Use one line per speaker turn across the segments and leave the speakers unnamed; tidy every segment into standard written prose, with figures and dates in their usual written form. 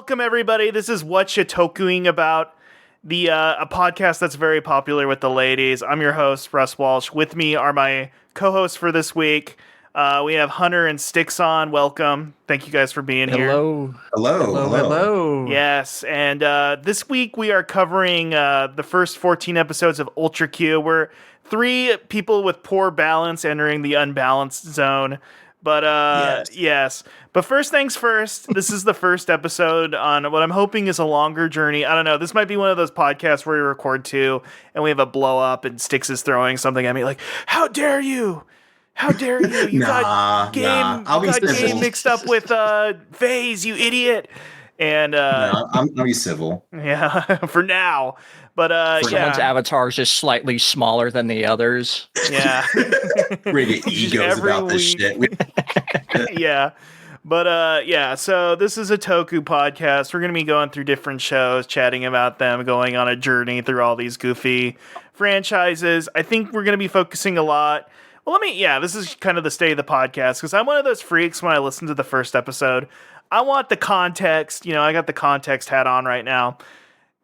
welcome everybody. This is What You Toku-ing About, a podcast that's very popular with the ladies. I'm your host, Russ Walsh. With me are my co-hosts for this week. We have Hunter and Stix on. Welcome. Thank you guys for being here.
Hello.
Yes, and this week we are covering the first 14 episodes of Ultra Q. We're three people with poor balance entering the unbalanced zone. But yes. But first things first, this is the first episode on what I'm hoping is a longer journey. I don't know. This might be one of those podcasts where we record two and we have a blow up and Stix is throwing something at me like, "How dare you? How dare you? You got game mixed up with phase, you idiot." And
I'll be civil.
Yeah, for now. But
someone's avatar is just slightly smaller than the others.
Yeah.
We get egos about this shit.
Yeah. But yeah, so this is a Toku podcast. We're going to be going through different shows, chatting about them, going on a journey through all these goofy franchises. I think we're going to be focusing a lot. Well, this is kind of the state of the podcast, because I'm one of those freaks when I listen to the first episode. I want the context. I got the context hat on right now.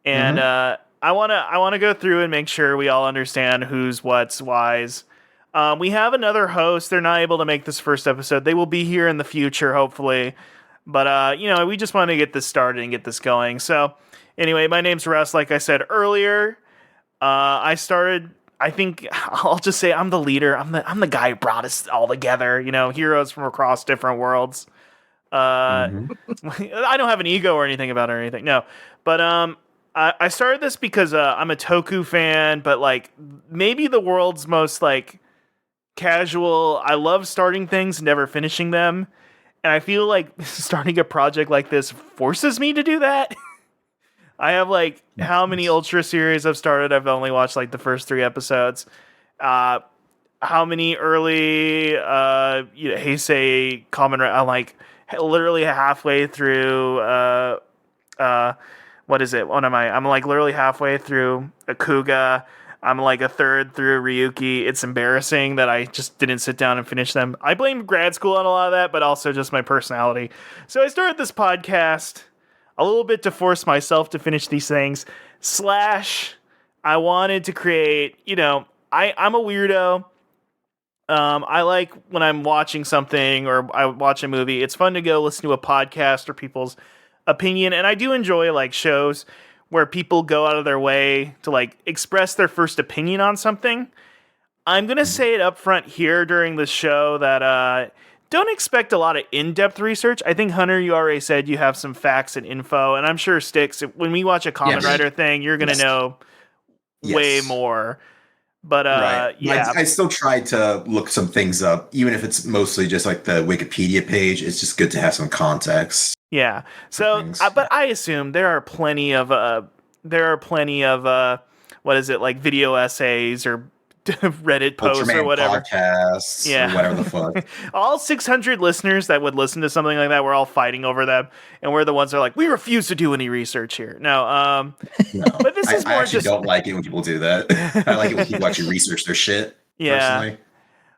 And I want to go through and make sure we all understand who's, what's, why's. We have another host. They're not able to make this first episode. They will be here in the future, hopefully. But, we just want to get this started and get this going. So, anyway, my name's Russ, like I said earlier. I think I'll just say I'm the leader. I'm the guy who brought us all together. Heroes from across different worlds. I don't have an ego or anything about it or anything. No, but I started this because I'm a Toku fan, but maybe the world's most casual. I love starting things, never finishing them, and I feel like starting a project like this forces me to do that. I have how many Ultra series I've started. I've only watched the first 3 episodes. How many early Heisei Kamen Rider? I'm literally halfway through. What is it? What am I? I'm literally halfway through Akuga. I'm a third through Ryuki. It's embarrassing that I just didn't sit down and finish them. I blame grad school on a lot of that, but also just my personality. So I started this podcast a little bit to force myself to finish these things. / I wanted to create, I'm a weirdo. I like when I'm watching something or I watch a movie, it's fun to go listen to a podcast or people's opinion. And I do enjoy shows where people go out of their way to express their first opinion on something. I'm going to say it up front here during the show that don't expect a lot of in-depth research. I think, Hunter, you already said you have some facts and info, and I'm sure Stix, when we watch a Kamen Rider thing, you're going to know way more. But
right.
Yeah,
I still try to look some things up, even if it's mostly just the Wikipedia page. It's just good to have some context.
Yeah. So, but I assume there are plenty of what is it, video essays or Reddit posts
Ultraman
or whatever,
podcasts, or whatever the fuck.
All 600 listeners that would listen to something like that, we're all fighting over them, and we're the ones that are we refuse to do any research here. No, but this is more
I actually don't like it when people do that. I like it when people actually research their shit.
Yeah.
Personally.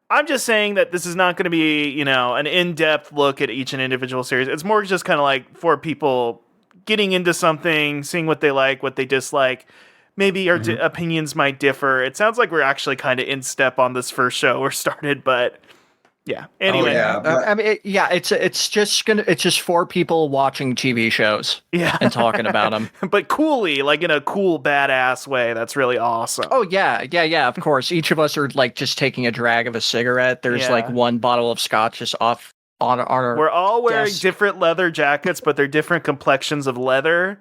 I'm just saying that this is not going to be, an in-depth look at each and individual series. It's more just kind of for people getting into something, seeing what they like, what they dislike. Maybe our opinions might differ. It sounds like we're actually kind of in step on this first show we're started, but yeah. Anyway,
it's just 4 people watching TV shows, and talking about them,
but coolly, in a cool, badass way. That's really awesome.
Oh yeah. Of course, each of us are just taking a drag of a cigarette. There's one bottle of scotch just off on our.
We're all wearing different leather jackets, but they're different complexions of leather.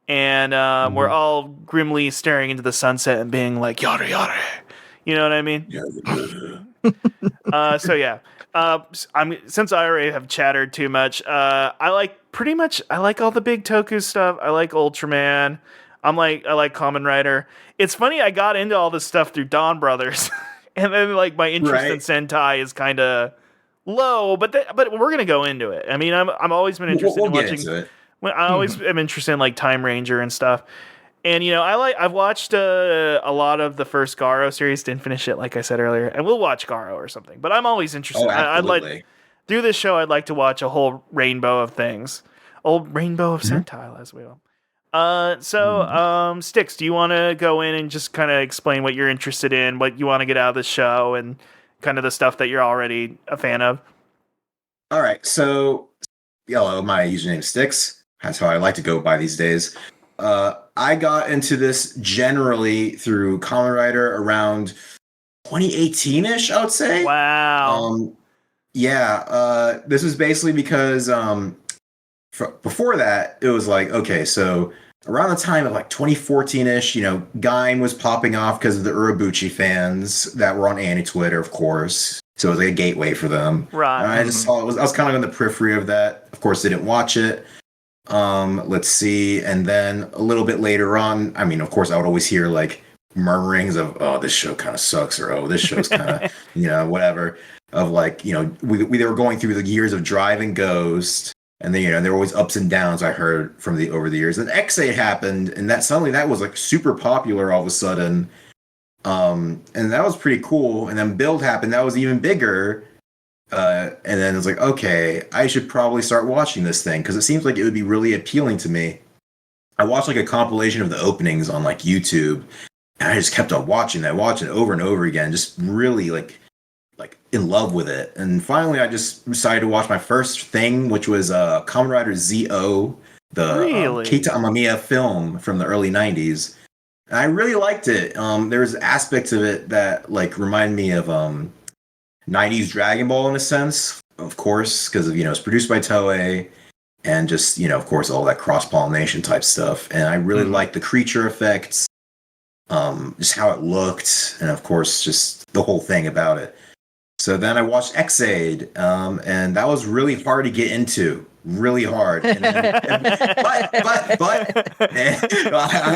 And we're all grimly staring into the sunset and being yada yada. You know what I mean? So yeah. Since I already have chattered too much, I like all the big Toku stuff. I like Ultraman. I like Kamen Rider. It's funny, I got into all this stuff through Dawn Brothers, and then my interest in Sentai is kind of low. But we're gonna go into it. I mean, I'm always been interested in watching.
Into it.
I always am interested in Time Ranger and stuff. And I've watched a lot of the first Garo series. Didn't finish it, like I said earlier, and we'll watch Garo or something. But I'm always interested.
Oh, absolutely.
Through this show, I'd like to watch a whole rainbow of things. Old Rainbow of Sentai, as we will. Stix, do you want to go in and just kind of explain what you're interested in, what you want to get out of the show, and kind of the stuff that you're already a fan of?
All right, so hello, my username is Stix. That's how I like to go by these days. I got into this generally through Kamen Rider around 2018-ish, I would say.
Wow.
This was basically because before that, it was like, okay, so around the time of like 2014-ish, Gaim was popping off because of the Urobuchi fans that were on anti-Twitter, of course. So it was like a gateway for them.
Right.
And I just saw I was kind of on the periphery of that. Of course, didn't watch it. Let's see. And then a little bit later on, I mean, of course, I would always hear like murmurings of, oh, this show kind of sucks, or oh, this show's kind of, whatever. Of like, they were going through the years of Drive and Ghost. And then, there were always ups and downs I heard over the years. And X8 happened, and that was like super popular all of a sudden. And that was pretty cool. And then Build happened, that was even bigger. And then it's like, okay, I should probably start watching this thing because it seems like it would be really appealing to me. I watched like a compilation of the openings on like YouTube, and I just kept on watching it over and over again, just really like in love with it. And finally, I just decided to watch my first thing, which was Kamen Rider Z-O, the Keita Amamiya film from the early 90s. And I really liked it. There's aspects of it that like remind me of 90s Dragon Ball in a sense, of course, because it's produced by Toei, and just of course all that cross-pollination type stuff. And I really liked the creature effects, just how it looked, and of course just the whole thing about it. So then I watched X8, and that was really hard to get into, really hard. And then,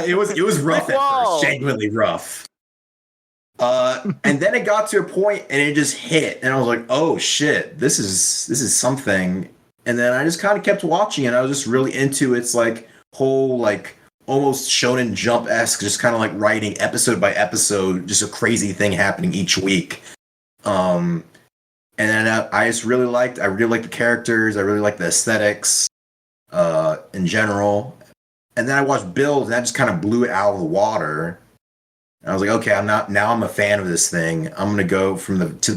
it was rough at first, genuinely rough. And then it got to a point, and it just hit, and I was like, "Oh shit, this is something." And then I just kind of kept watching, and I was just really into its like whole like almost Shonen Jump-esque, just kind of like writing episode by episode, just a crazy thing happening each week. And then I really liked the characters. I really liked the aesthetics, in general. And then I watched Build, and that just kind of blew it out of the water. And I was like, okay, I'm a fan of this thing. I'm gonna go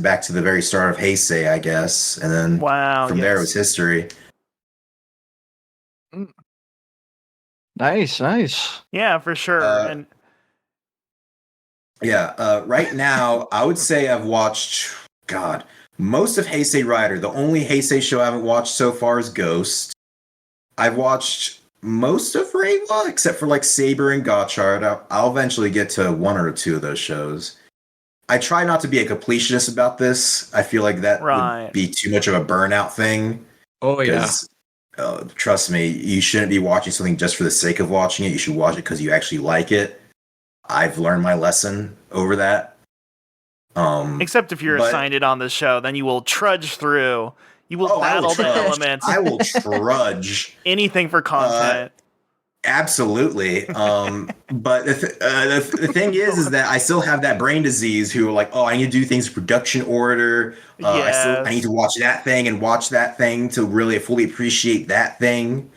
back to the very start of Heisei, I guess, and then from there it was history.
Nice.
Yeah, for sure.
Right now, I would say I've watched, most of Heisei Rider. The only Heisei show I haven't watched so far is Ghost. I've watched most of Reiwa, except for like Saber and Gotchard. I'll eventually get to one or two of those shows. I try not to be a completionist about this. I feel like that would be too much of a burnout thing.
Oh, yeah.
Trust me, you shouldn't be watching something just for the sake of watching it. You should watch it because you actually like it. I've learned my lesson over that.
Except if you're assigned it on the show, then you will trudge through. You will battle the elements.
I will trudge.
Anything for content.
Absolutely. But the thing is that I still have that brain disease who are like, oh, I need to do things in production order. I need to watch that thing and watch that thing to really fully appreciate that thing.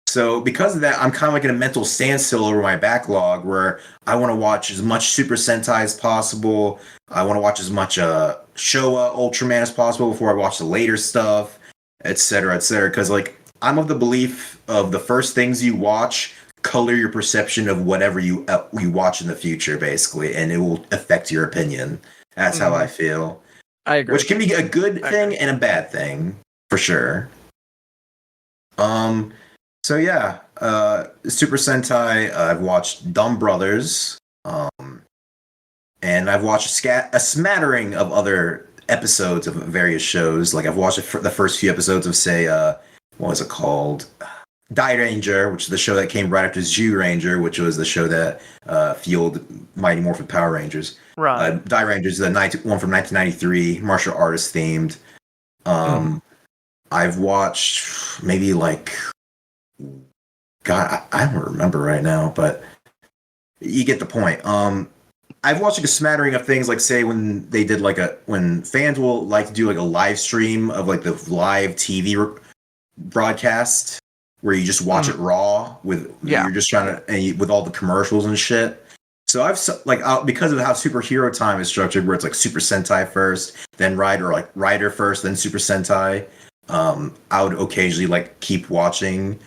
So because of that, I'm kind of like in a mental standstill over my backlog where I want to watch as much Super Sentai as possible. I want to watch as much Showa Ultraman as possible before I watch the later stuff, et cetera, because like I'm of the belief of the first things you watch color your perception of whatever you watch in the future, basically, and it will affect your opinion. That's how I feel.
I agree.
Which can be a good thing and a bad thing, for sure. So yeah, Super Sentai, I've watched Dumb Brothers, and I've watched a smattering of other episodes of various shows. Like I've watched the first few episodes of, say, what was it called? Die Ranger, which is the show that came right after Zhu Ranger, which was the show that fueled Mighty Morphin Power Rangers.
Right.
Die Ranger is the one from 1993, martial artist themed. I've watched maybe like, I don't remember right now, but you get the point. I've watched like a smattering of things, like say when they did when fans will like to do like a live stream of like the live TV broadcast where you just watch it raw you're just trying to with all the commercials and shit. So I've because of how superhero time is structured, where it's like Super Sentai first, then Rider first, then Super Sentai. I would occasionally like keep watching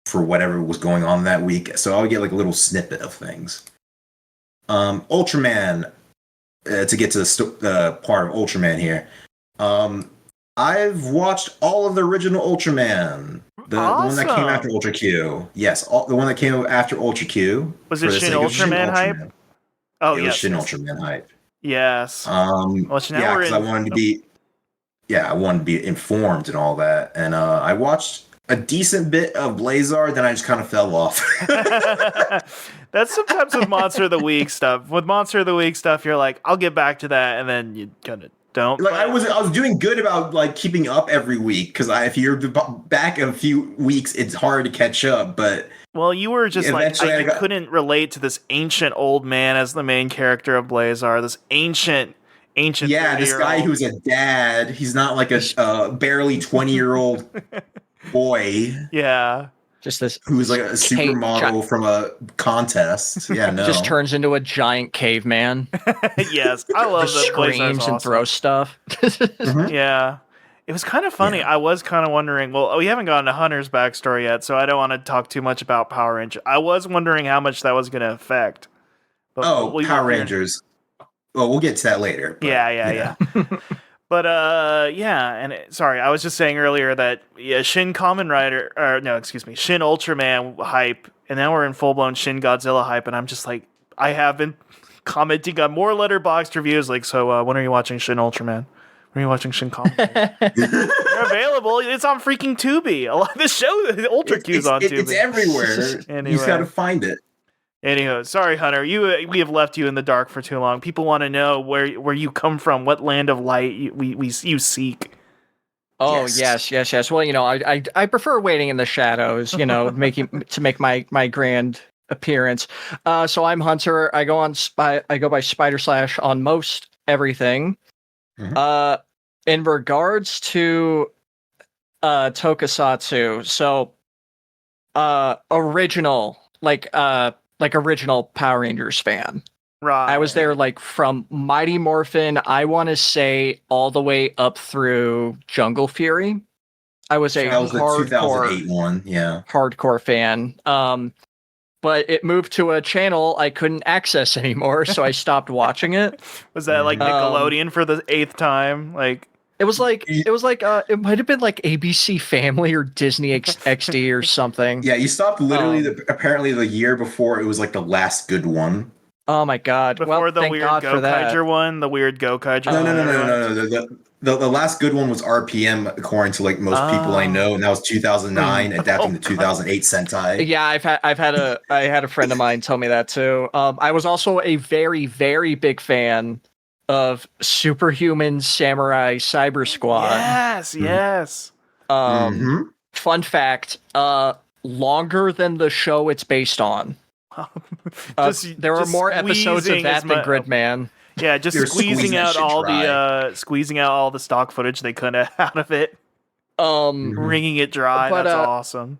for whatever was going on that week. So I would get like a little snippet of things. Ultraman. To get to the part of Ultraman here. I've watched all of the original Ultraman. The one that came after Ultra Q. Yes, the one that came after Ultra Q.
Was it Shin Ultraman hype? Oh,
yes. It was Shin Ultraman hype.
Yes.
Well, yeah, because I wanted to be informed and all that. And I watched a decent bit of Blazar, then I just kind of fell off.
That's sometimes with Monster of the Week stuff. With Monster of the Week stuff, you're like, I'll get back to that, and then you kind of don't.
Like I was doing good about like keeping up every week, because if you're back a few weeks, it's hard to catch up. But
well, you were just like you couldn't relate to this ancient old man as the main character of Blazar. This ancient.
Yeah, this guy who's a dad. He's not like a barely 20-year-old boy.
Yeah.
Just this
who's like a supermodel from a contest. Yeah, no.
Just turns into a giant caveman.
Yes, I love that.
Screams and throws stuff.
Mm-hmm. Yeah. It was kind of funny. Yeah. I was kind of wondering, well, we haven't gotten to Hunter's backstory yet, so I don't want to talk too much about Power Rangers. I was wondering how much that was going to affect.
But Power Rangers. Well, we'll get to that later.
But, yeah. But sorry, I was just saying earlier that Shin Ultraman hype, and now we're in full blown Shin Godzilla hype, and I'm just like, I have been commenting on more Letterboxd reviews, like, so when are you watching Shin Ultraman? When are you watching Shin Kamen Rider? They're available. It's on freaking Tubi. A lot of the show, Ultra Q's on Tubi.
It's everywhere. Anyway. You just got to find it.
Anywho, sorry, Hunter. We have left you in the dark for too long. People want to know where you come from, what land of light you seek.
Oh yes. Well, I prefer waiting in the shadows. To make my grand appearance. So I'm Hunter. I go by Spider Slash on most everything. Mm-hmm. In regards to Tokusatsu, so original original Power Rangers fan.
Right.
I was there from Mighty Morphin, I want to say all the way up through Jungle Fury. I was
that was the 2008 one, yeah.
Hardcore fan. But it moved to a channel I couldn't access anymore, so I stopped watching it.
Was that like Nickelodeon for the 8th time?
It might have been like ABC Family or Disney XD or something.
Yeah, you stopped literally apparently the year before it was like the last good one.
Oh my god!
Before the weird Gokaiger one, the weird Gokaiger.
No. The last good one was RPM, according to like most people I know, and that was 2009, adapting the 2008 Sentai.
Yeah, I had a friend of mine tell me that too. I was also a very, very big fan of Superhuman Samurai Cyber Squad.
Yes.
Fun fact, longer than the show it's based on. There are more episodes of that than Gridman.
Yeah, just squeezing out all the stock footage they could have out of it. Wringing it dry. That's awesome.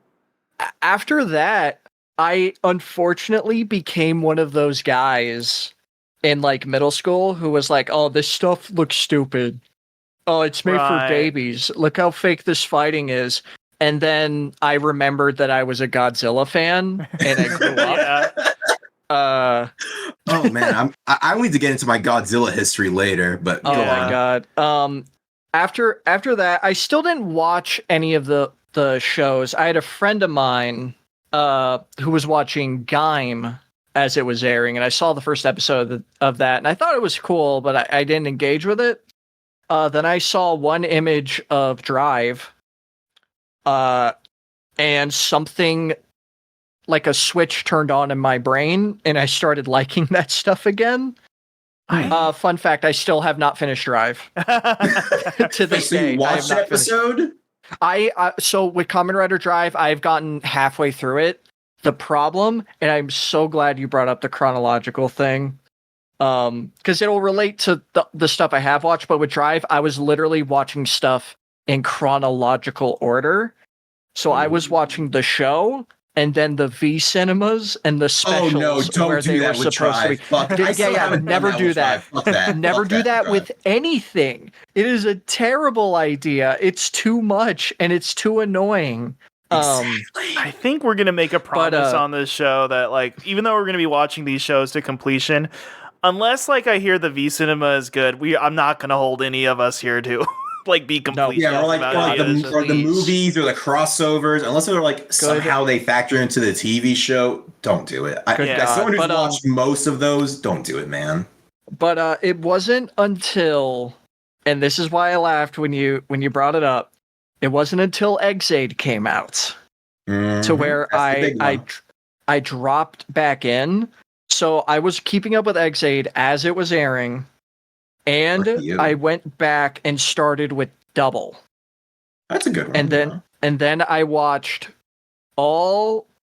After that, I unfortunately became one of those guys in middle school who was like, "Oh, this stuff looks stupid. Oh, it's made for babies. Look how fake this fighting is." And then I remembered that I was a Godzilla fan, and I grew up.
Oh man, I need to get into my Godzilla history later, but
oh my god. After that, I still didn't watch any of the shows. I had a friend of mine who was watching Gaim as it was airing, and I saw the first episode of that, and I thought it was cool, but I didn't engage with it. Then I saw one image of Drive, and something like a switch turned on in my brain, and I started liking that stuff again. Fun fact, I still have not finished Drive. To this day.
You watched the episode?
So with Kamen Rider Drive, I've gotten halfway through it. The problem, and I'm so glad you brought up the chronological thing, because it'll relate to the stuff I have watched, but with Drive, I was literally watching stuff in chronological order. So I was watching the show and then the V cinemas and the specials
no, don't
where
do
they
that
were
with
supposed to be.
Tribe. Fuck, I still haven't done
Never
that
do
with
that.
Tribe. Fuck that.
Never
Fuck
do that
Tribe.
with anything. It is a terrible idea. It's too much and it's too annoying.
Exactly.
I think we're gonna make a promise on this show that, like, even though we're gonna be watching these shows to completion, unless like I hear the V Cinema is good, I'm not gonna hold any of us here to like be complete.
Yeah, or like the movies or the crossovers, unless they're like somehow they factor into the TV show. Don't do it. As someone who's watched most of those, don't do it, man.
But it wasn't until, and this is why I laughed when you brought it up. It wasn't until Exade came out to where I dropped back in. So I was keeping up with Exade as it was airing, and I went back and started with Double.
That's a good one.
And then I watched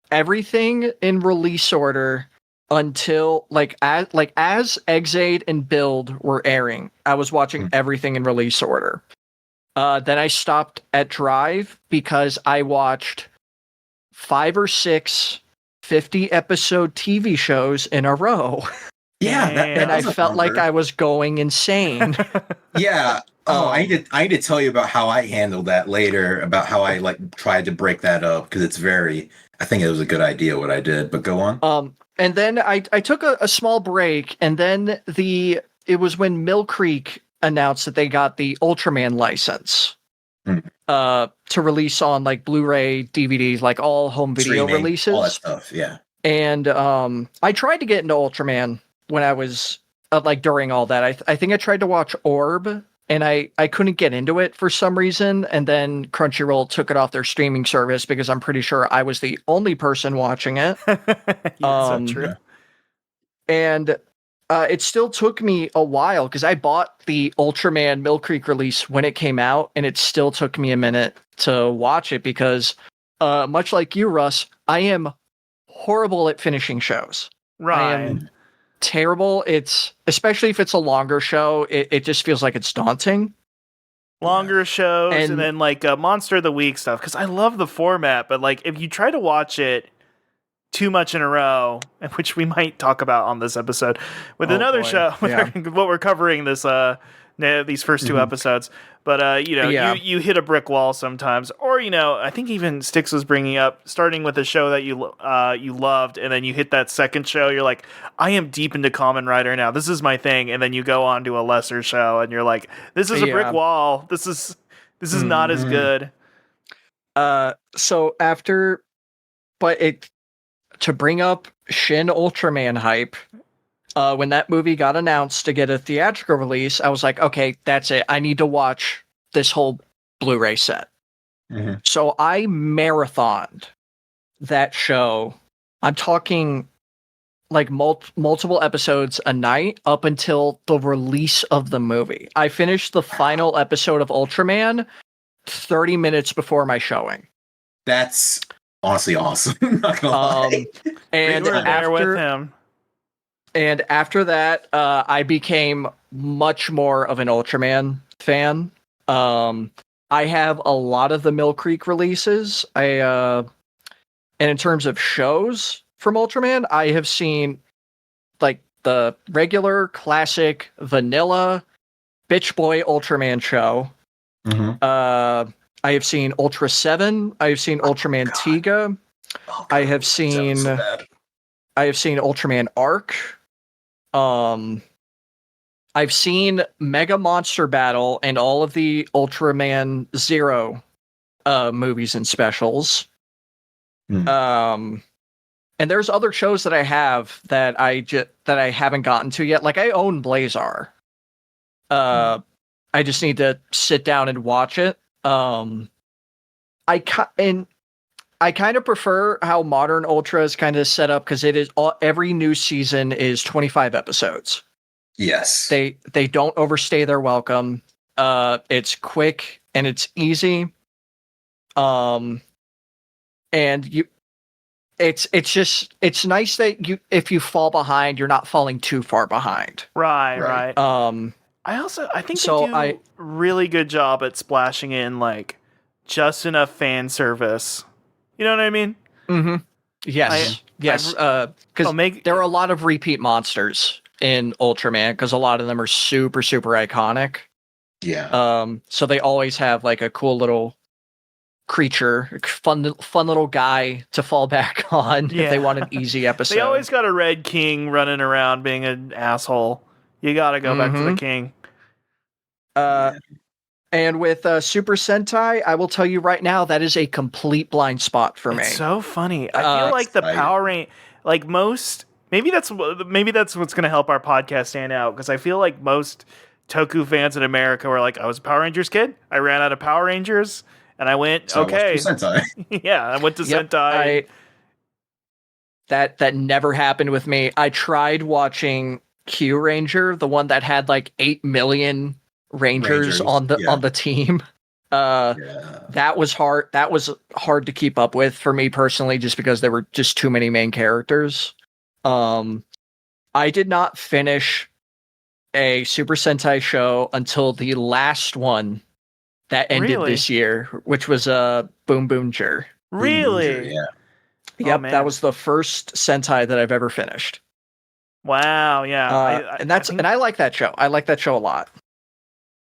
everything in release order until as Exade and Build were airing. I was watching everything in release order. Then I stopped at Drive because I watched 5 or 6 50-episode TV shows in a row.
Yeah,
and I felt like I was going insane.
Yeah. I need to tell you about how I handled that later, about how I tried to break that up, because I think it was a good idea what I did, but go on.
And then I took a small break, and then it was when Mill Creek announced that they got the Ultraman license to release on like Blu-ray, DVDs, like all home video releases,
all that stuff. Yeah.
And I tried to get into Ultraman when I was during all that. I think I tried to watch Orb, and I couldn't get into it for some reason. And then Crunchyroll took it off their streaming service because I'm pretty sure I was the only person watching it.
So true.
And it still took me a while because I bought the Ultraman Mill Creek release when it came out, and it still took me a minute to watch it because, much like you, Russ, I am horrible at finishing shows.
Right.
I am terrible. Especially if it's a longer show, it just feels like it's daunting.
Longer shows and then like Monster of the Week stuff, because I love the format, but like if you try to watch it too much in a row, which we might talk about on this episode with another show, what we're covering these first 2 episodes. But you hit a brick wall sometimes, or I think even Stix was bringing up starting with a show that you loved, and then you hit that second show. You're like, I am deep into Kamen Rider now. This is my thing, and then you go on to a lesser show, and you're like, this is a brick wall. This is not as good.
So after, to bring up Shin Ultraman hype, when that movie got announced to get a theatrical release, I was like, okay, that's it. I need to watch this whole Blu-ray set. So I marathoned that show. I'm talking like multiple episodes a night up until the release of the movie. I finished the final episode of Ultraman 30 minutes before my showing.
That's honestly awesome. Not gonna lie.
And there with him.
And after that, I became much more of an Ultraman fan. I have a lot of the Mill Creek releases. And in terms of shows from Ultraman, I have seen like the regular, classic, vanilla Bitch Boy Ultraman show. I have seen Ultra 7. I have seen Ultraman Tiga. I have seen Ultraman Arc. I've seen Mega Monster Battle and all of the Ultraman Zero movies and specials. And there's other shows that I have that I haven't gotten to yet. Like I own Blazar. I just need to sit down and watch it. I kind of prefer how Modern Ultra is kind of set up because it is every new season is 25 episodes.
Yes.
They don't overstay their welcome. It's quick and it's easy. And it's nice that if you fall behind, you're not falling too far behind.
Right. I think they do a really good job at splashing in like just enough fan service. You know what I mean?
Mm-hmm. Yes. Yes. Because there are a lot of repeat monsters in Ultraman, because a lot of them are super, super iconic.
Yeah.
So they always have like a cool little creature, fun little guy to fall back on if they want an easy episode.
They always got a Red King running around being an asshole. You gotta go back to the king.
And with Super Sentai, I will tell you right now, that is a complete blind spot for me.
It's so funny. I feel like the Power Rangers, like most, maybe that's what's gonna help our podcast stand out, because I feel like most Toku fans in America were like, I was a Power Rangers kid. I ran out of Power Rangers, and I went,
so
okay.
I Sentai.
Yeah, I went to Sentai.
That never happened with me. I tried watching Q Ranger, the one that had like 8 million Rangers on the team. That was hard. That was hard to keep up with for me personally, just because there were just too many main characters. I did not finish a Super Sentai show until the last one that ended this year, which was Boom Boomjer.
Really?
Yeah.
Yep, that was the first Sentai that I've ever finished.
Wow, yeah.
And I like that show. I like that show a lot.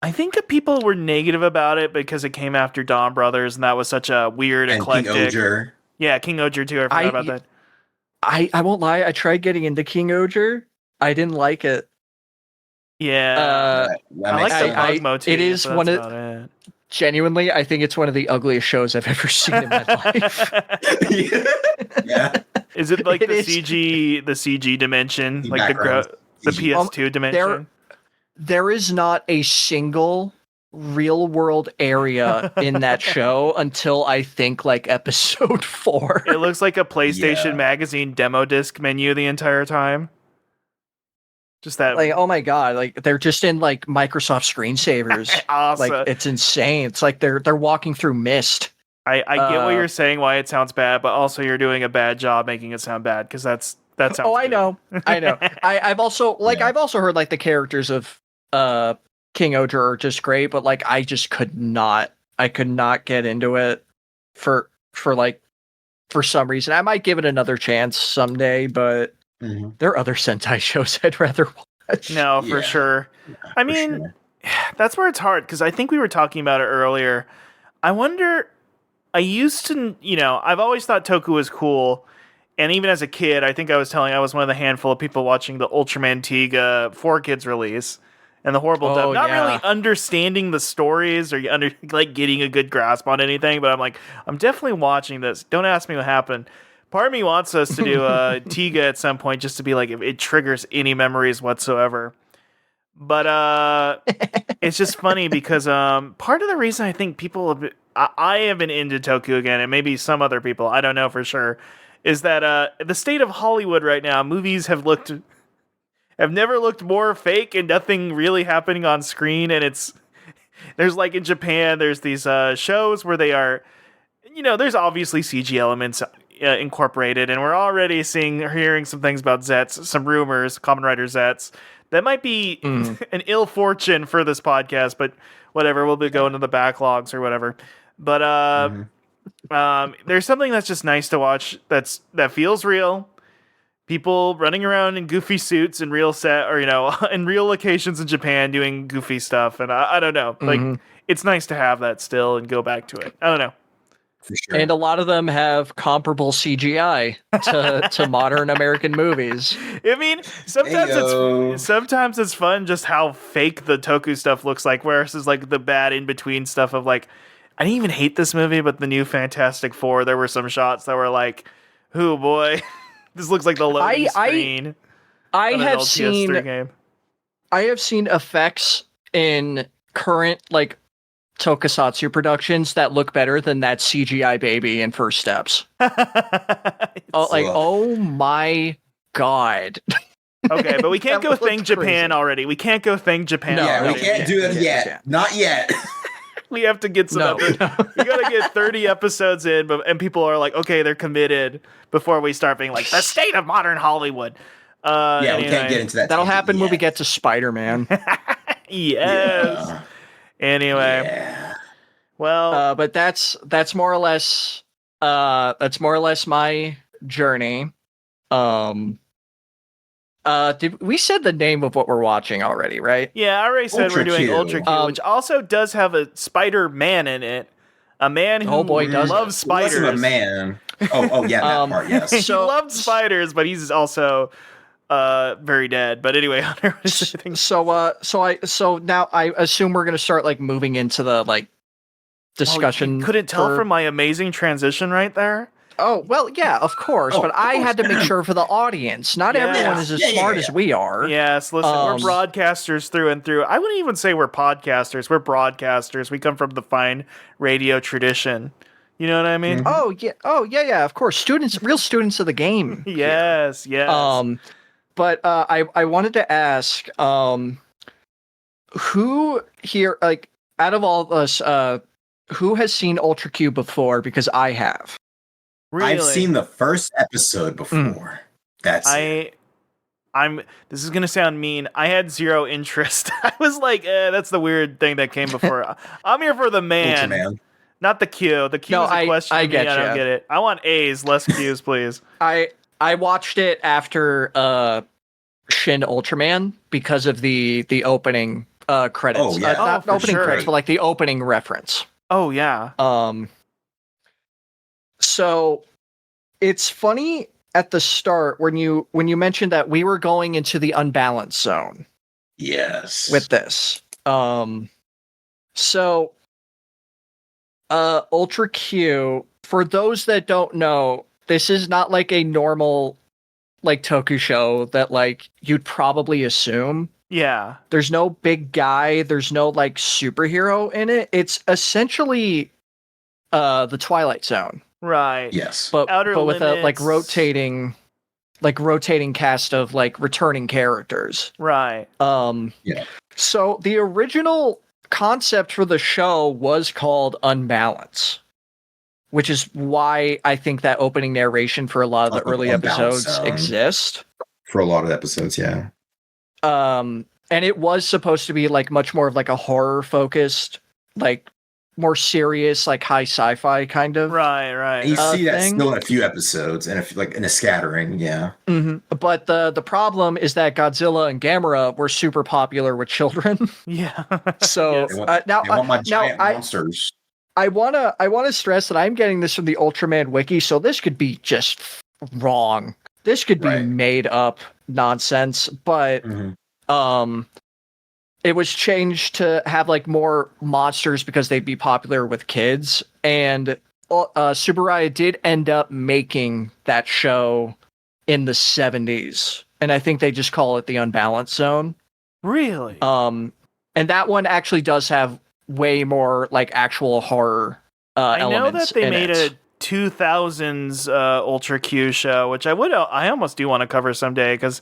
I think that people were negative about it because it came after Dawn Brothers, and that was such a weird, eclectic.
King Oger.
Yeah, King Oger too. I forgot about that.
I won't lie. I tried getting into King Oger. I didn't like it.
Yeah, I like the bug motif.
It is one of genuinely. I think it's one of the ugliest shows I've ever seen in my life.
Yeah.
Is it like the CG dimension, like the PS2 dimension?
There is not a single real world area in that show until I think like episode 4.
It looks like a PlayStation magazine demo disc menu the entire time. Just that,
like, oh my god, like they're just in like Microsoft screensavers.
Awesome.
Like it's insane. It's like they're walking through mist.
I get what you're saying, why it sounds bad, but also you're doing a bad job making it sound bad, because that sounds.
Oh, I know. I've also heard like the characters of King Oger are just great, but like I just could not get into it for some reason. I might give it another chance someday, but there are other Sentai shows I'd rather watch.
No, for sure. I mean, that's where it's hard, because I think we were talking about it earlier. I wonder, I used to, I've always thought Toku was cool. And even as a kid, I think I was one of the handful of people watching the Ultraman Tiga 4Kids release and the horrible dub. Not really understanding the stories or getting a good grasp on anything, but I'm definitely watching this. Don't ask me what happened. Part of me wants us to do Tiga at some point, just to be like, if it triggers any memories whatsoever. But it's just funny because part of the reason I think I have been into Toku again, and maybe some other people, I don't know for sure, is that the state of Hollywood right now, movies have never looked more fake and nothing really happening on screen. And there's like in Japan, there's these shows where they are, there's obviously CG elements incorporated, and we're already hearing some things about Zets, some rumors, Kamen Rider Zets, that might be an ill fortune for this podcast, but whatever, we'll be going to the backlogs or whatever. But there's something that's just nice to watch that feels real. People running around in goofy suits in real set, or in real locations in Japan doing goofy stuff, and I don't know, like it's nice to have that still and go back to it. I don't know.
For sure.
And a lot of them have comparable CGI to modern American movies.
I mean, sometimes it's fun just how fake the Toku stuff looks like, versus like the bad in between stuff of like, I didn't even hate this movie, but the new Fantastic Four, there were some shots that were like, oh boy, this looks like the loading screen.
I have seen effects in current like Tokusatsu productions that look better than that CGI baby in First Steps. Oh my god.
Okay, but we can't go thank Japan already. We can't go thank Japan already.
We can't do it yet. Yeah. Not yet.
We have to get some we gotta get 30 episodes in, and people are like, okay, they're committed before we start being like, the state of modern Hollywood.
We can't get into that.
That'll happen when we get to Spider-Man.
Yes. Yeah. Anyway.
Yeah.
Well,
But that's more or less my journey. Did we said the name of what we're watching already, right?
yeah, I already said we're
Ultra
doing
Q.
Ultra Q, which also does have a Spider-Man in it. A man who
Oh boy, does
loves
it.
Less of
spiders.
a man. Oh, yeah, that part, yes.
He
So-
loved spiders, but he's also very dead. But anyway, Hunter, what is the thing?
So now I assume we're gonna start like moving into the like discussion.
You couldn't tell
for-
from my amazing transition right there?
Oh well, yeah, of course,
Oh,
but
of
I
course.
had to make sure for the audience. Not
Yeah.
everyone is as
Yeah, yeah,
smart
yeah.
as we are.
Yes, listen, we're
Um,
broadcasters through and through. I wouldn't even say we're podcasters. We're broadcasters. We come from the fine radio tradition. You know what I mean?
Mhm.
Oh yeah. Of course, real students of the game.
Yes, yes.
But I wanted to ask, who here, like, out of all of us, who has seen Ultra Q before? Because I have.
Really?
I've seen the first episode before. That's it.
This is gonna sound mean. I had zero interest. I was like, that's the weird thing that came before. I'm here for the man,
Ultraman.
not the Q. The Q
No,
is a question
I
to me. I don't
getcha.
get it. I want A's, less Q's, please.
I watched it after Shin Ultraman because of the opening credits.
Oh, yeah.
Not
Oh, for
opening
sure.
credits, but like the opening reference.
Oh yeah.
So it's funny at the start when you mentioned that we were going into the unbalanced zone
Yes.
with this. So Ultra Q, for those that don't know, this is not like a normal like Toku show that like you'd probably assume.
Yeah.
There's no big guy, there's no like superhero in it. It's essentially the Twilight Zone.
Right.
Yes.
But
Outer
with a like
Limits.
rotating cast of like returning characters.
Right.
Yeah.
So the original concept for the show was called Unbalance, which is why I think that opening narration for a lot of the early
Unbalanced
episodes
Zone.
exist.
For a lot of episodes, yeah.
And it was supposed to be like much more of like a horror focused, like more serious, like high sci-fi kind of.
Right. Right.
And you see that
thing.
still in a few episodes, and like in a scattering, yeah.
Mhm. But the problem is that Godzilla and Gamera were super popular with children.
Yeah.
So
Yes.
They want,
now
they want my
now
giant
I
monsters.
I wanna stress that I'm getting this from the Ultraman wiki, so this could be just wrong. This could be
Right.
made up nonsense, but
Mhm.
it was changed to have like more monsters because they'd be popular with kids. And Tsubaraya did end up making that show in the 70s, and I think they just call it the Unbalanced Zone.
Really?
And that one actually does have way more like actual horror
I know
elements
that they
in
made
it.
a 2000s Ultra Q show, which I almost do want to cover someday because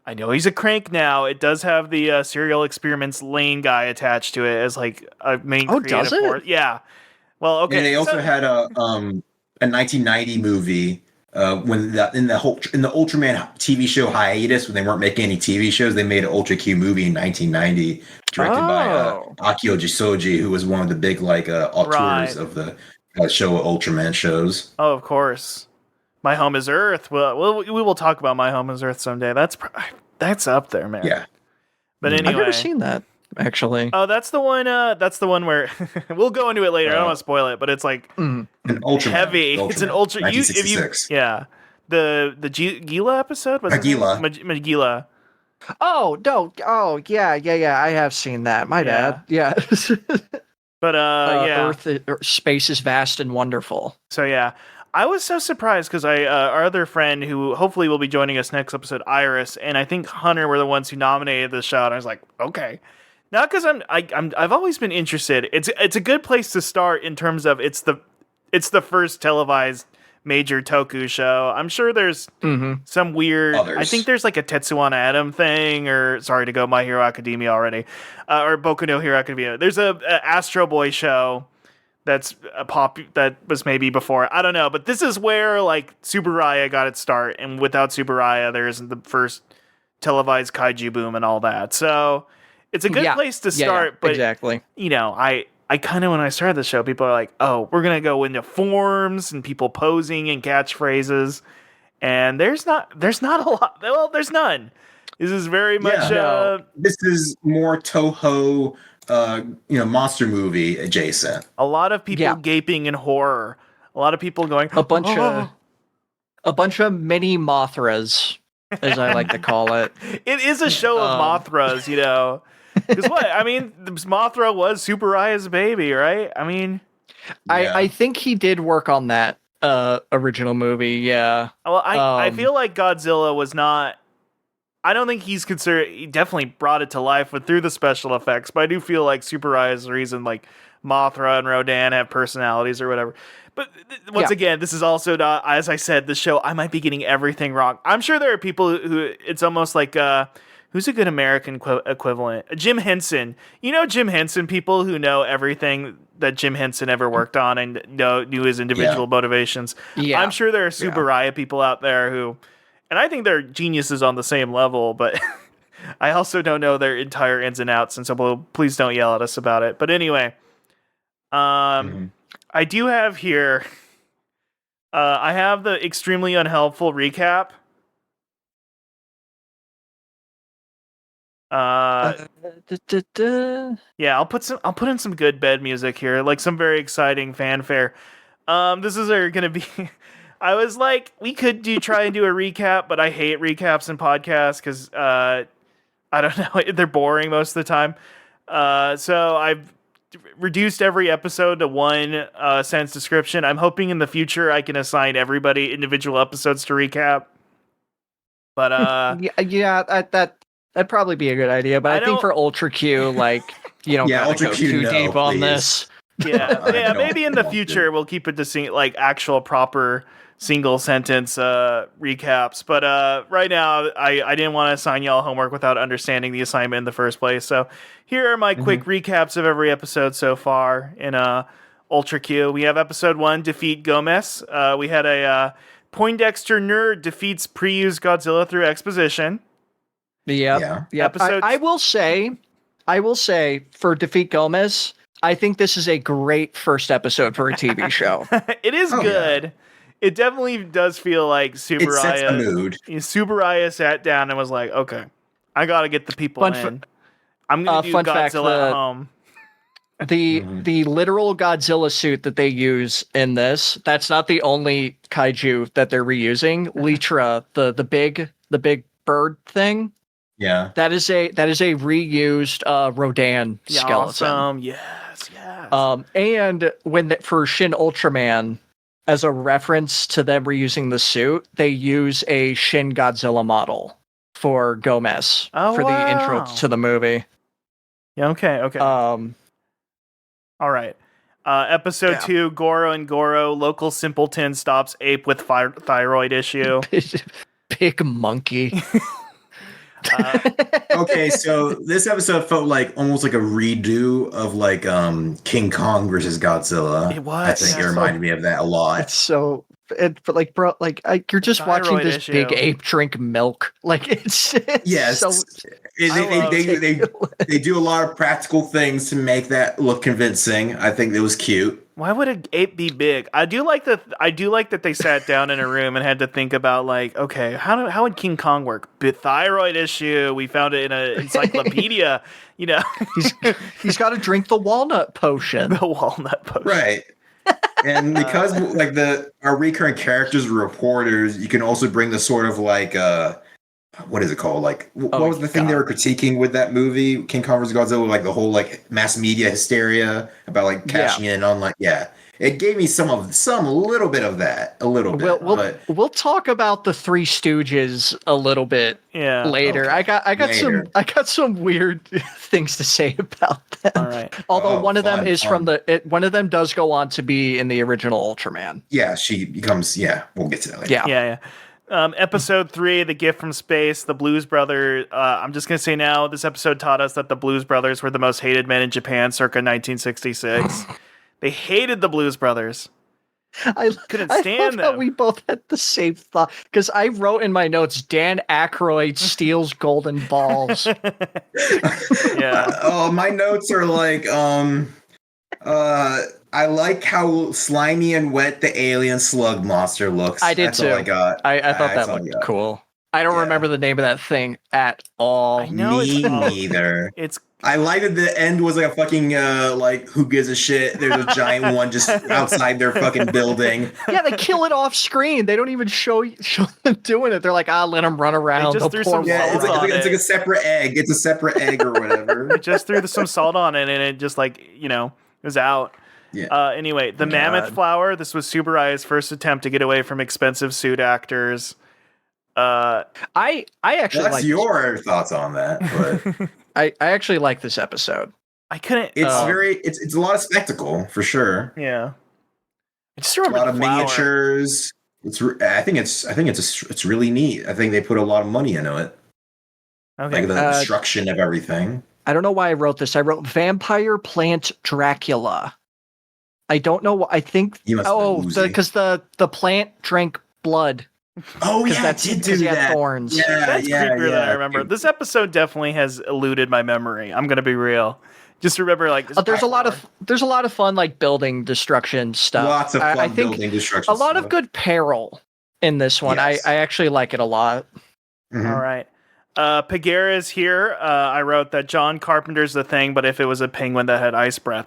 I know he's a crank now. It does have the Serial Experiments Lane guy attached to it as like a main
Oh,
creative
does it?
force. Yeah. Well, okay.
And they also had a 1990 movie when in the Ultraman TV show hiatus, when they weren't making any TV shows, they made an Ultra Q movie in 1990 directed by Akio Jisoji, who was one of the big like auteurs
Right.
of the show Ultraman shows.
Oh, of course. My Home is Earth. Well, we will talk about My Home is Earth someday. That's up there, man.
Yeah.
But anyway,
I've never seen that actually.
Oh, that's the one. That's the one where we'll go into it later. I don't want to spoil it, but it's like
An Ultraman.
heavy. It's an ultra. If you,
1966.
yeah, the Gila episode was
Magila.
Magila.
Oh no! Oh yeah. I have seen that. My bad. Yeah.
But yeah.
Space is vast and wonderful.
So yeah, I was so surprised because our other friend who hopefully will be joining us next episode, Iris, and I think Hunter were the ones who nominated the show, and I was like, okay. Not because I've always been interested. It's a good place to start in terms of it's the first televised major Toku show. I'm sure there's some weird.
Others.
I think there's like a Tetsuwan Adam thing, or sorry to go My Hero Academia already, or Boku no Hero Academia. There's a Astro Boy show that's a pop that was maybe before. I don't know, but this is where like Tsubaraya got its start, and without Tsubaraya, there isn't the first televised kaiju boom and all that. So it's a good place to start, but
exactly.
you know, I kind of, when I started the show, people are like, oh, we're going to go into forms and people posing and catchphrases. And there's not a lot. Well, there's none. This is very much,
this is more Toho, monster movie adjacent.
a lot of people gaping in horror. A lot of people going,
a bunch of mini Mothras, as I like to call it.
It is a show of Mothras, you know. Because what? I mean, Mothra was Tsubaraya's baby, right? I mean,
I think he did work on that original movie. Yeah.
Well, I feel like Godzilla was not. I don't think he's considered. He definitely brought it to life through the special effects, but I do feel like Tsubaraya is the reason like Mothra and Rodan have personalities or whatever. But once again, this is also not, as I said, the show. I might be getting everything wrong. I'm sure there are people who it's almost like who's a good American equivalent? Jim Henson. You know Jim Henson, people who know everything that Jim Henson ever worked on and knew his individual motivations. Yeah. I'm sure there are Tsubaraya people out there who, and I think they're geniuses on the same level, but I also don't know their entire ins and outs, and so please don't yell at us about it. But anyway, I do have here, I have the extremely unhelpful recap. Yeah, I'll put in some good bed music here, like some very exciting fanfare. This is gonna be. I was like, we could try and do a recap, but I hate recaps in podcasts because I don't know, they're boring most of the time. So I've reduced every episode to one sentence description. I'm hoping in the future I can assign everybody individual episodes to recap. But
that'd probably be a good idea. But I think for Ultra Q, like, you don't gotta go too deep on this.
Yeah, maybe in the future we'll keep it to like actual proper single sentence recaps. But right now, I didn't want to assign y'all homework without understanding the assignment in the first place. So here are my quick recaps of every episode so far in Ultra Q. We have episode 1, Defeat Gomez. We had a Poindexter nerd defeats pre-used Godzilla through exposition.
Yeah. I will say for Defeat Gomez, I think this is a great first episode for a TV show.
It is good. Yeah. It definitely does feel like Tsubaraya.
It sets the mood.
Tsubaraya sat down and was like, okay, I got to get the people in. I'm going to do Godzilla at home.
The literal Godzilla suit that they use in this, that's not the only kaiju that they're reusing. Litra, the big bird thing.
Yeah.
That is a reused Rodan skeleton.
Awesome. Yes.
And for Shin Ultraman, as a reference to them reusing the suit, they use a Shin Godzilla model for Gomez the intro to the movie.
Yeah, okay. All right. Episode 2, Goro and Goro, local simpleton stops ape with thyroid issue.
Big monkey.
Okay, so this episode felt like almost like a redo of like King Kong versus Godzilla.
It was.
I think it reminded me of that a lot.
It's so, but like, bro, like you're just watching this big ape drink milk. Like it's
yes.
So,
they do a lot of practical things to make that look convincing. I think it was cute.
Why would an ape be big? I do like that they sat down in a room and had to think about like, okay, how would King Kong work? Thyroid issue. We found it in an encyclopedia. You know,
he's got to drink the walnut potion.
The walnut potion,
right? And because like our recurring characters are reporters, you can also bring the sort of like what is it called? Like what was the thing they were critiquing with that movie, King Kong vs. Godzilla? Like the whole like mass media hysteria about like cashing in on like it gave me some little bit of that, a little bit.
We'll talk about the Three Stooges a little bit later. Okay. I got some weird things to say about them.
All right.
Although one of them is one of them does go on to be in the original Ultraman.
Yeah, she becomes. Yeah, we'll get to that later.
Yeah. Episode 3, The Gift from Space, the Blues Brothers. I'm just going to say now, this episode taught us that the Blues Brothers were the most hated men in Japan circa 1966. They hated the Blues Brothers.
I
couldn't stand them.
We both had the same thought, because I wrote in my notes, Dan Aykroyd steals golden balls.
Yeah.
My notes are like, I like how slimy and wet the alien slug monster looks.
I did
That's
too.
all I got.
I thought
That's
that
all I
looked
got.
cool. I don't
Yeah.
remember the name of that thing at all.
I know
Me
it's
neither.
It's
I liked that the end was like a fucking like who gives a shit. There's a giant one just outside their fucking building.
Yeah, they kill it off screen. They don't even show them doing it. They're like, let them run around.
just
They'll
threw
pour
some
Yeah,
salt
it's like,
on
it's like
it.
a separate egg. It's a separate egg or whatever.
just threw some salt on it, and it just was out.
Yeah.
Anyway, the mammoth flower. This was Tsubaraya's first attempt to get away from expensive suit actors.
I actually
What's
like
your thoughts on that? But
I actually like this episode.
I couldn't.
it's a lot of spectacle for sure.
Yeah. I just
A
remember
lot
the
of
flower.
miniatures. I think it's really neat. I think they put a lot of money into it.
Okay.
Like the destruction of everything.
I don't know why I wrote this. I wrote Vampire Plant Dracula. I don't know. I think.
You must have been woozy.
Because the plant drank blood.
Oh yeah,
That's
did
because
do
he had
that.
thorns.
Yeah,
That's creepier than I remember.
Dude.
This episode definitely has eluded my memory. I'm gonna be real. Just remember, like, this
There's a lot of fun like building destruction stuff.
Lots of fun
I think
building destruction.
a lot
stuff.
of good peril in this one.
Yes.
I actually like it a lot.
Mhm.
All right. Pagara's here. I wrote that John Carpenter's the thing, but if it was a penguin that had ice breath.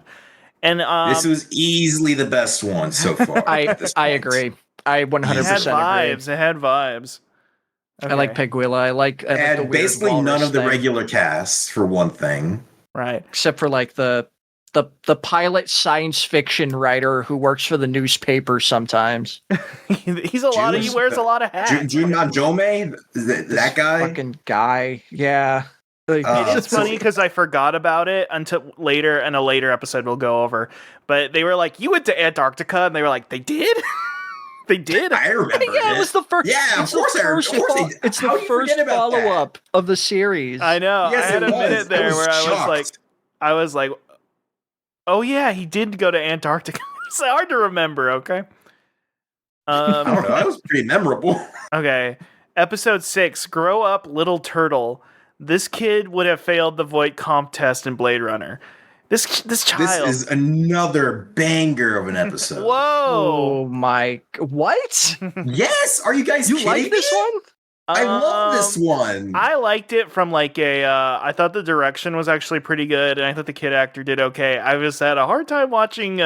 And
This was easily the best one so far. at this
I
point.
agree. I 100%
it had
agree.
vibes. It had vibes.
I like
Okay.
Peguila. I like the
And
weird
basically none
walrus
of the
thing.
regular cast, for one thing.
Right.
Except for like the pilot science fiction writer who works for the newspaper sometimes.
He wears a lot of hats.
Jun Jome, that guy.
Fucking guy. Yeah. Like,
It's funny because I forgot about it until later, and a later episode we'll go over. But they were like, "You went to Antarctica," and they were like, "They did." They did.
I remember.
yeah, it was the first.
Yeah,
it's
of course.
It's
How
the
do you
first
forget about
follow
that?
up of the series.
I know.
Yes,
I had
it
a
was.
minute there where
shocked.
I was like, "Oh yeah, he did go to Antarctica." It's hard to remember. Okay.
I don't know. That was pretty memorable.
Okay. Episode 6. Grow up, little turtle. This kid would have failed the Voight comp test in Blade Runner. This child.
This is another banger of an episode.
Whoa.
Oh my! What?
Yes. Are you guys
You
kidding
like this
me?
one?
I love this one.
I liked it from like I thought the direction was actually pretty good, and I thought the kid actor did okay. I just had a hard time watching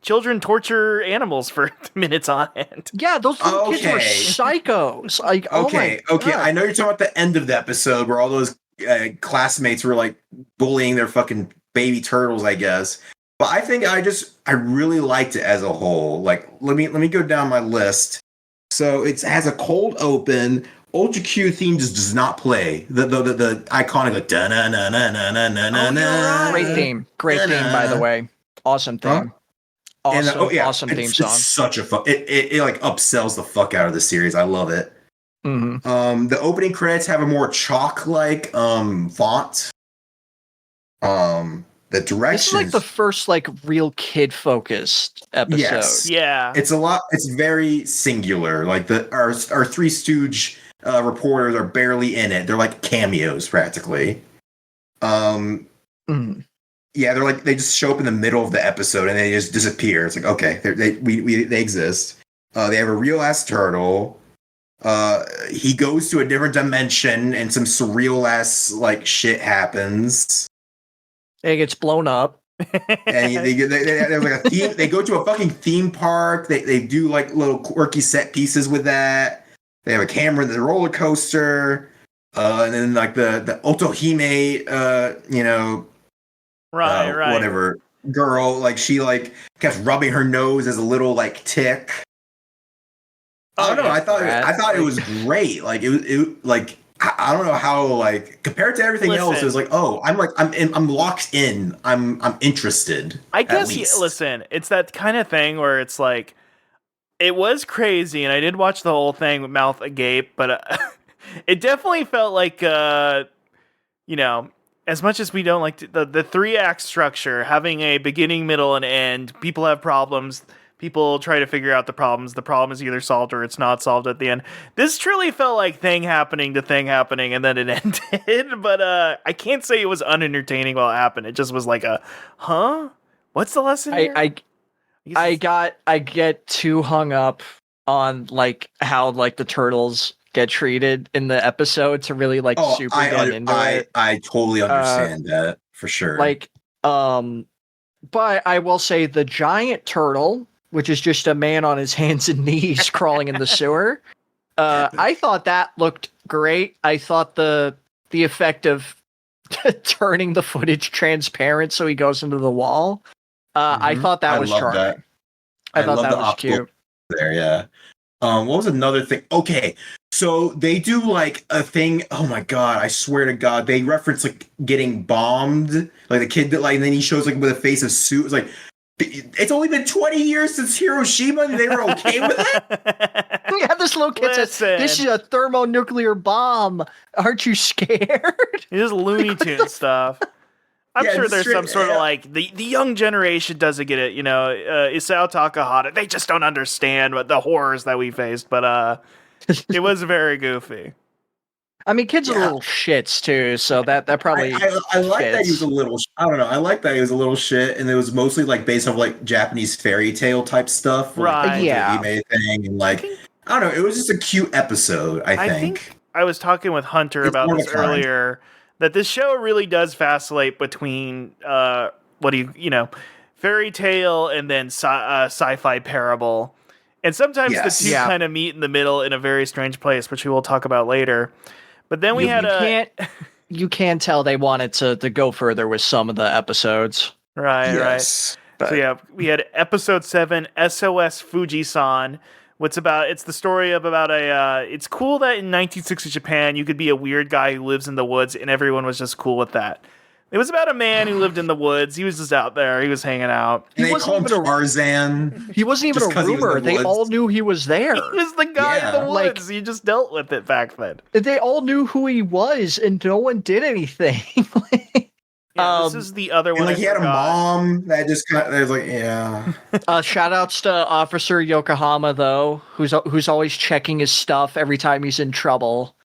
children torture animals for minutes on end.
Yeah, those little kids were
Okay.
psychos. Like,
Okay,
oh my
okay.
God.
I know you're talking about the end of the episode where all those classmates were like bullying their fucking baby turtles, I guess. But I think I really liked it as a whole. Like, let me go down my list. So it has a cold open. Ultra Q theme just does not play. The iconic like da na na na na na na na na.
Great theme, by the way. Awesome theme. Awesome, awesome theme song.
It's such a fun. It like upsells the fuck out of the series. I love it.
Mm-hmm.
The opening credits have a more chalk-like font. The direction.
This is like the first like real kid-focused episode.
Yes.
Yeah.
It's a lot. It's very singular. Like our Three Stooge reporters are barely in it. They're like cameos practically.
Mhm.
Yeah, they're like they just show up in the middle of the episode and they just disappear. It's like okay, they exist. They have a real ass turtle. He goes to a different dimension and some surreal ass like shit happens.
It gets blown up.
And there's like a theme. They go to a fucking theme park. They do like little quirky set pieces with that. They have a camera in the roller coaster, and then like the Otohime,
right.
whatever girl. Like she like kept rubbing her nose as a little like tick. I don't know. I thought it was great. Like it like. I don't know how like compared to everything else, it was like, oh, I'm locked in. I'm interested.
I guess listen, it's that kind of thing where it's like it was crazy, and I did watch the whole thing with mouth agape, but it definitely felt like as much as we don't like the 3-act structure, having a beginning, middle, and end. People have problems. People try to figure out the problems. The problem is either solved or it's not solved at the end. This truly felt like thing happening to thing happening, and then it ended. But I can't say it was unentertaining while it happened. It just was like a, huh? What's the lesson here?
I get too hung up on like how like the turtles get treated in the episode to really like super get into it.
I totally understand that for sure.
Like, but I will say the giant turtle, which is just a man on his hands and knees crawling in the sewer. I thought that looked great. I thought the effect of turning the footage transparent so he goes into the wall. I thought that was charming.
That.
I thought that was cute.
There, yeah. What was another thing? Okay, so they do like a thing. Oh my god! I swear to God, they reference like getting bombed, like the kid that like, and then he shows like with a face of suit. It's like it's only been 20 years since Hiroshima, and they were okay with it.
Yeah, this little kid says, "This is a thermonuclear bomb. Aren't you scared?"
It is Looney Tunes stuff. I'm sure there's some sort of like the young generation doesn't get it, Isao Takahata. They just don't understand what the horrors that we faced, but it was very goofy.
I mean, kids are little shits too, so that probably.
I like that he was a little. I don't know. I like that he was a little shit, and it was mostly like based off like Japanese fairy tale type stuff,
right?
Like, the anime thing, and like I don't know. It was just a cute episode. I think
I was talking with Hunter about this earlier. That this show really does vacillate between fairy tale and then sci-fi parable, and sometimes the two kind of meet in the middle in a very strange place, which we will talk about later. But then
you can tell they wanted to go further with some of the episodes,
right? But. So yeah, we had episode 7, SOS Fuji-san. It's the story of about it's cool that in 1960 Japan, you could be a weird guy who lives in the woods and everyone was just cool with that. It was about a man who lived in the woods. He was just out there. He was hanging out.
And they called him Tarzan.
He wasn't even a rumor. They all knew he was there. He
was the guy in the woods. Like, you just dealt with it back then.
They all knew who he was and no one did anything.
This is the other one.
And like he had a mom that just kind of was like,
shout outs to Officer Yokohama though, who's always checking his stuff every time he's in trouble.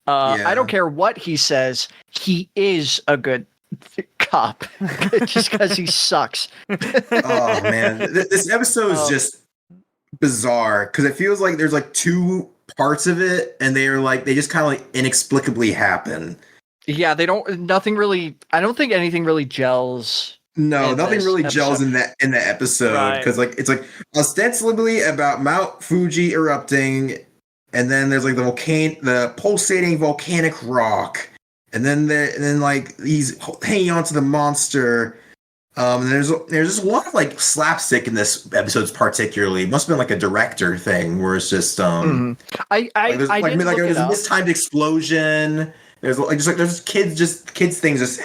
I don't care what he says, he is a good cop just because he sucks.
Oh man, this episode is just bizarre because it feels like there's like two parts of it, and they just kind of like inexplicably happen. Yeah,
I don't think anything really gels.
No, nothing really gels in the episode because like it's like ostensibly about Mount Fuji erupting, and then there's like the pulsating volcanic rock, and then like he's hanging onto the monster. And there's just a lot of like slapstick in this episode, particularly. It must have been like a director thing where it's just
there's
a mistimed explosion. There's kids things just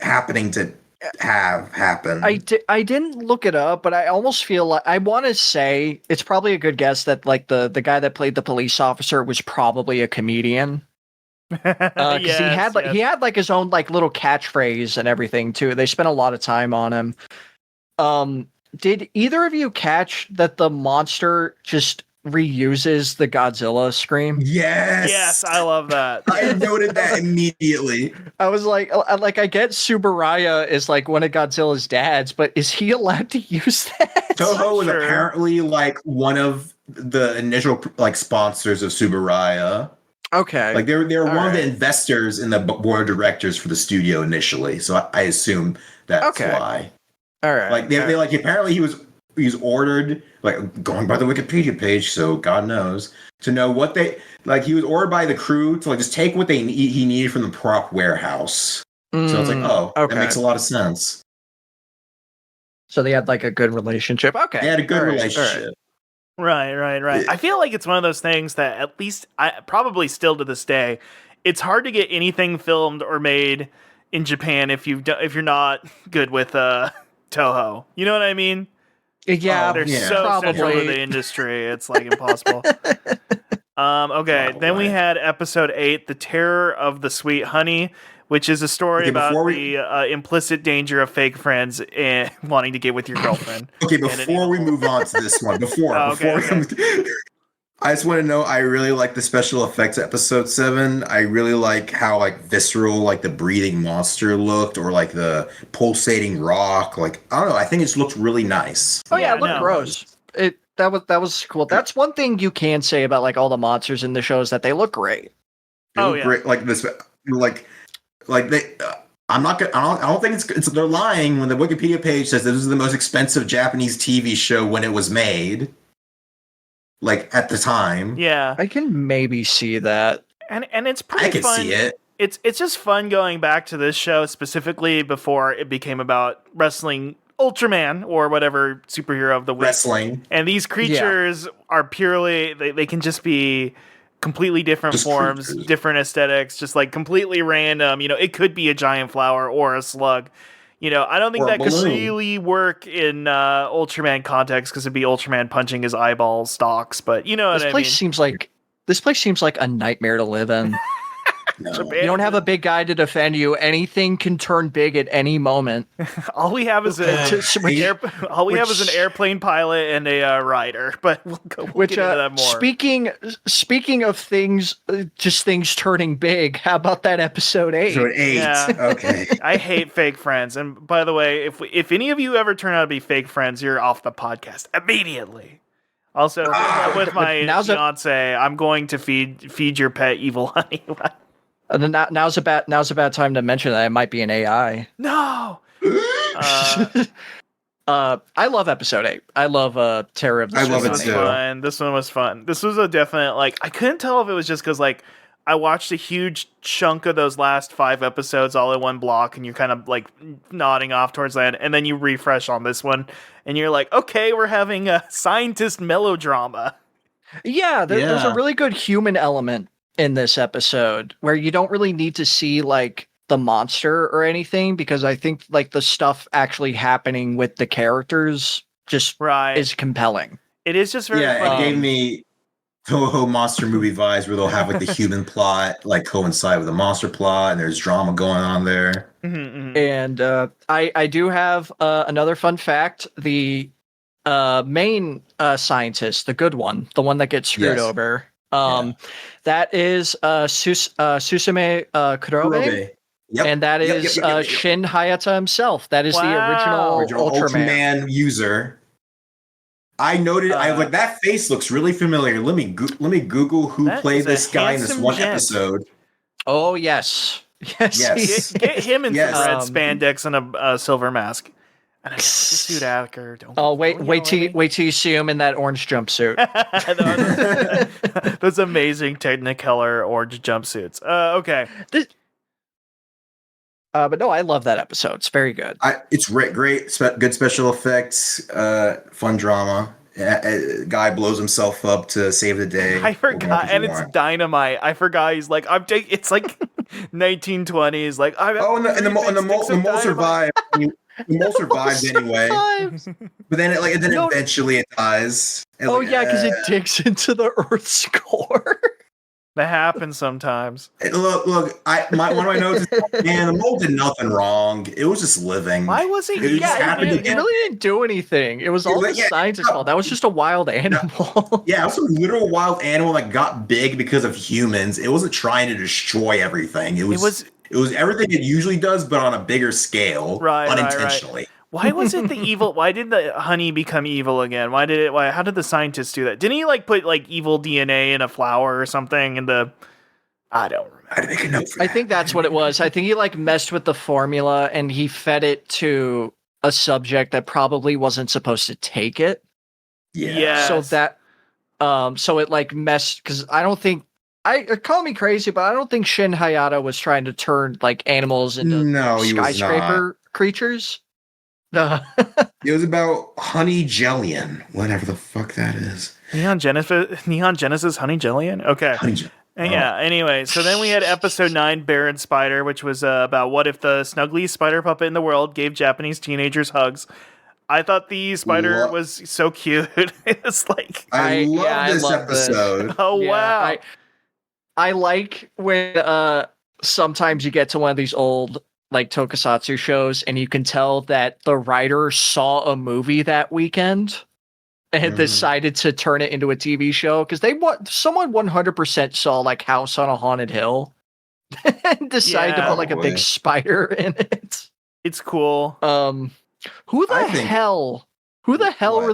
happening to happen.
I didn't look it up, but I almost feel like I want to say it's probably a good guess that like the guy that played the police officer was probably a comedian. Because he had like his own like little catchphrase and everything too. They spent a lot of time on him. Did either of you catch that the monster just reuses the Godzilla scream?
Yes,
I love that.
I noted that immediately.
I was like I get Tsubaraya is like one of Godzilla's dads, but is he allowed to use that?
Toho was apparently like one of the initial like sponsors of Tsubaraya.
Okay,
like they were one of the investors in the board of directors for the studio initially, so I assume that's why.
All right,
like they like apparently he was ordered, like going by the Wikipedia page, so God knows, to know what they like. He was ordered by the crew to like just take what he needed from the prop warehouse. So it's like, that makes a lot of sense.
So they had like a good relationship. Okay,
they had a good relationship.
Right. I feel like it's one of those things that at least probably still to this day, it's hard to get anything filmed or made in Japan if you're not good with Toho. You know what I mean?
Yeah,
they're so central to the industry. It's like impossible. Then we had episode 8, The Terror of the Sweet Honey, which is a story about the implicit danger of fake friends and wanting to get with your girlfriend.
Okay, before we move on to this one, before I just want to know, I really like the special effects episode 7. I really like how like visceral like the breathing monster looked, or like the pulsating rock. Like, I don't know, I think it's looked really nice.
Oh yeah,
Yeah,
it looked
no.
gross. That was cool. That's one thing you can say about like all the monsters in the show is that they look great.
They
Oh,
look
yeah.
great. Like this, like they. I'm not gonna. I don't think it's. They're lying when the Wikipedia page says this is the most expensive Japanese TV show when it was made. Like at the time.
Yeah.
I can maybe see that.
And it's pretty
I could
fun.
see it.
It's just fun going back to this show specifically before it became about wrestling Ultraman or whatever superhero of the week.
Wrestling.
And these creatures are purely they can just be completely different
Just
forms,
creatures.
different aesthetics, just like completely random. You know, it could be a giant flower or a slug. You know, I don't think
Or a
that could
balloon.
really work in Ultraman context because it'd be Ultraman punching his eyeball stalks. But you know what
This
I
place
mean?
seems like a nightmare to live in.
No.
You don't have a big guy to defend you. Anything can turn big at any moment.
All we have is all we have is an airplane pilot and a rider. But we'll get into that more.
Speaking of things, just things turning big. How about that episode 8?
So 8.
Yeah.
Okay.
I hate fake friends. And by the way, if any of you ever turn out to be fake friends, you're off the podcast immediately. Also, with my fiance, I'm going to feed your pet evil honey.
Now's a bad time to mention that it might be an AI.
No.
I love episode 8. I love Terror of the
I love it
Tsunami.
too.
Fun. This one was fun. This was a definite I couldn't tell if it was just because I watched a huge chunk of those last 5 episodes all in one block, and you're kind of nodding off towards that, and then you refresh on this one, and you're like, okay, we're having a scientist melodrama.
Yeah, there's a really good human element in this episode where you don't really need to see the monster or anything, because I think the stuff actually happening with the characters just is compelling.
It is just very funny.
It gave me Toho monster movie vibes where they'll have the human plot coincide with the monster plot, and there's drama going on there.
Mm-hmm.
And I do have another fun fact. The main scientist, the good one, the one that gets screwed over, that is Susume Kurobe.
Yep.
And that is Shin Hayata himself. That is the original Ultraman
user. I noted. I was like, that face looks really familiar. Let me Google who played this guy in this one episode.
Oh yes.
Get him in some red spandex and a silver mask. And a suit actor.
Wait till you see him in that orange jumpsuit.
Those amazing Technicolor orange jumpsuits. Okay.
But no, I love that episode. It's very good.
It's great, good special effects, fun drama. Guy blows himself up to save the day.
I forgot, and it's dynamite. I forgot. He's like, I'm taking. It's 1920s.
And the mole survived. The mole survives anyway. But then eventually it dies.
Because it digs into the Earth's core.
That happens sometimes.
Look. One of my notes is, man, the mole did nothing wrong. It was just living.
Why was it?
It really didn't do anything. It was all the scientist's fault. That was just a wild animal.
Yeah, it was a literal wild animal that got big because of humans. It wasn't trying to destroy everything. It was everything it usually does, but on a bigger scale, unintentionally.
Right. Why was it the evil? Why did the honey become evil again? How did the scientists do that? Didn't he put evil DNA in a flower or something? I don't remember.
I had to make a note for that.
I think that's what it was. I think he messed with the formula and he fed it to a subject that probably wasn't supposed to take it.
Yeah.
So that, so it messed, because I don't think, call me crazy, but I don't think Shin Hayata was trying to turn animals into skyscraper creatures.
It was about Honey Jellion, whatever the fuck that is.
Neon Genesis Honey Jellion? Okay. Yeah, anyway, so then we had episode 9, Baron Spider, which was about what if the snuggliest spider puppet in the world gave Japanese teenagers hugs. I thought the spider was so cute. It was
I love this episode.
Oh, yeah, wow.
I like when sometimes you get to one of these old tokusatsu shows and you can tell that the writer saw a movie that weekend and decided to turn it into a TV show because someone 100% saw like House on a Haunted Hill and decided to put like a big spider in it.
It's cool.
Who the hell were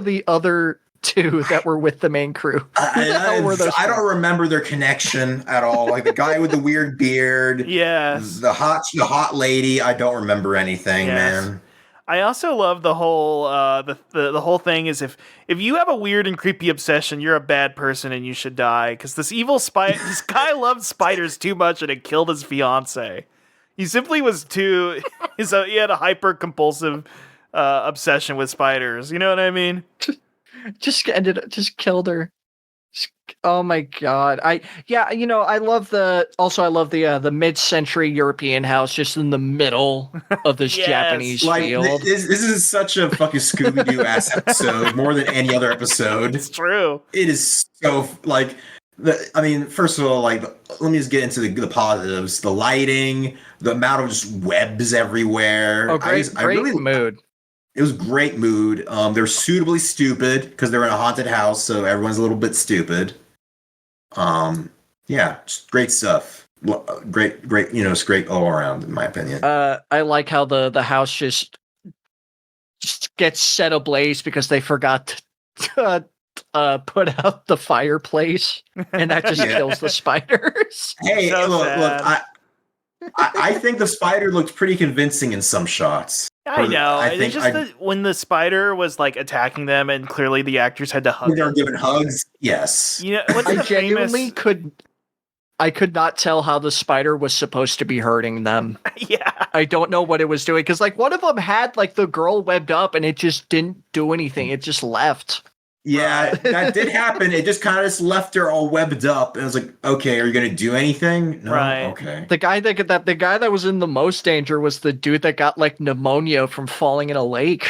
the other two that were with the main crew? Who the hell were those?
I don't remember their connection at all. Like the guy with the weird beard.
Yes.
The hot lady. I don't remember anything, man.
I also love the whole the whole thing is if you have a weird and creepy obsession, you're a bad person and you should die. Because this guy loved spiders too much and it killed his fiance. He simply was too. He had a hyper compulsive obsession with spiders. You know what I mean?
Just killed her. Oh my god! I love the mid-century European house just in the middle of this Japanese field.
This is such a fucking Scooby-Doo ass episode, more than any other episode.
It's true.
It is so like first of all, like let me just get into the positives: the lighting, the amount of just webs everywhere.
Oh, great mood.
It was great mood. They're suitably stupid because they're in a haunted house, so everyone's a little bit stupid. Just great stuff. Great, it's great all around, in my opinion.
I like how the house just gets set ablaze because they forgot to put out the fireplace, and that just kills the spiders.
Hey,
so
look, I think the spider looked pretty convincing in some shots.
I know. It's just that when the spider was like attacking them, and clearly the actors had to hug.
They were giving hugs. Yes.
You know, I
genuinely could not tell how the spider was supposed to be hurting them.
Yeah.
I don't know what it was doing because like one of them had like the girl webbed up, and it just didn't do anything. It just left.
Yeah, that did happen. It just kind of just left her all webbed up, and I was like, "Okay, are you gonna do anything?" No,
right.
Okay.
The guy that was in the most danger was the dude that got like pneumonia from falling in a lake.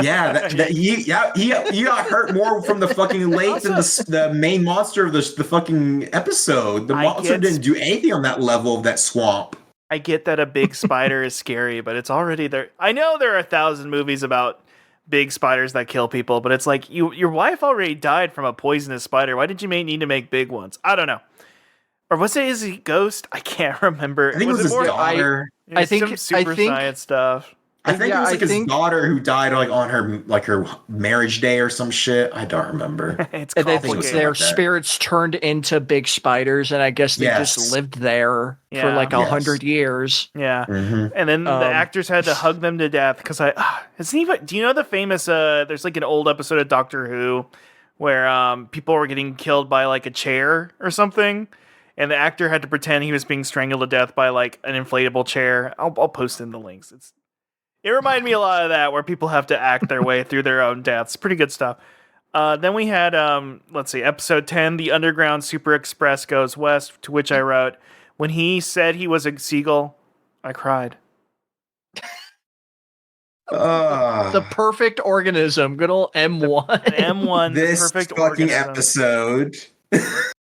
Yeah, he got hurt more from the fucking lake than the main monster of the fucking episode. The monster didn't do anything on that level of that swamp.
I get that a big spider is scary, but it's already there. I know there are 1,000 movies about big spiders that kill people, but it's like your wife already died from a poisonous spider. Why did you need to make big ones? I don't know. Or was it his ghost? I can't remember.
I think it was his daughter.
I think some science stuff.
I think it was his daughter who died like on her marriage day or some shit. I don't remember.
It's
complicated. Their spirits turned into big spiders, and I guess they just lived there for like 100 years.
Yeah, and then the actors had to hug them to death because do you know the famous? There's like an old episode of Doctor Who where people were getting killed by like a chair or something. And the actor had to pretend he was being strangled to death by like an inflatable chair. I'll post in the links. It reminded me a lot of that, where people have to act their way through their own deaths. Pretty good stuff. Then we had, episode 10, The Underground Super Express Goes West, to which I wrote, when he said he was a seagull, I cried.
The perfect organism. Good old M1.
M1,
this
the perfect
fucking
organism.
Episode.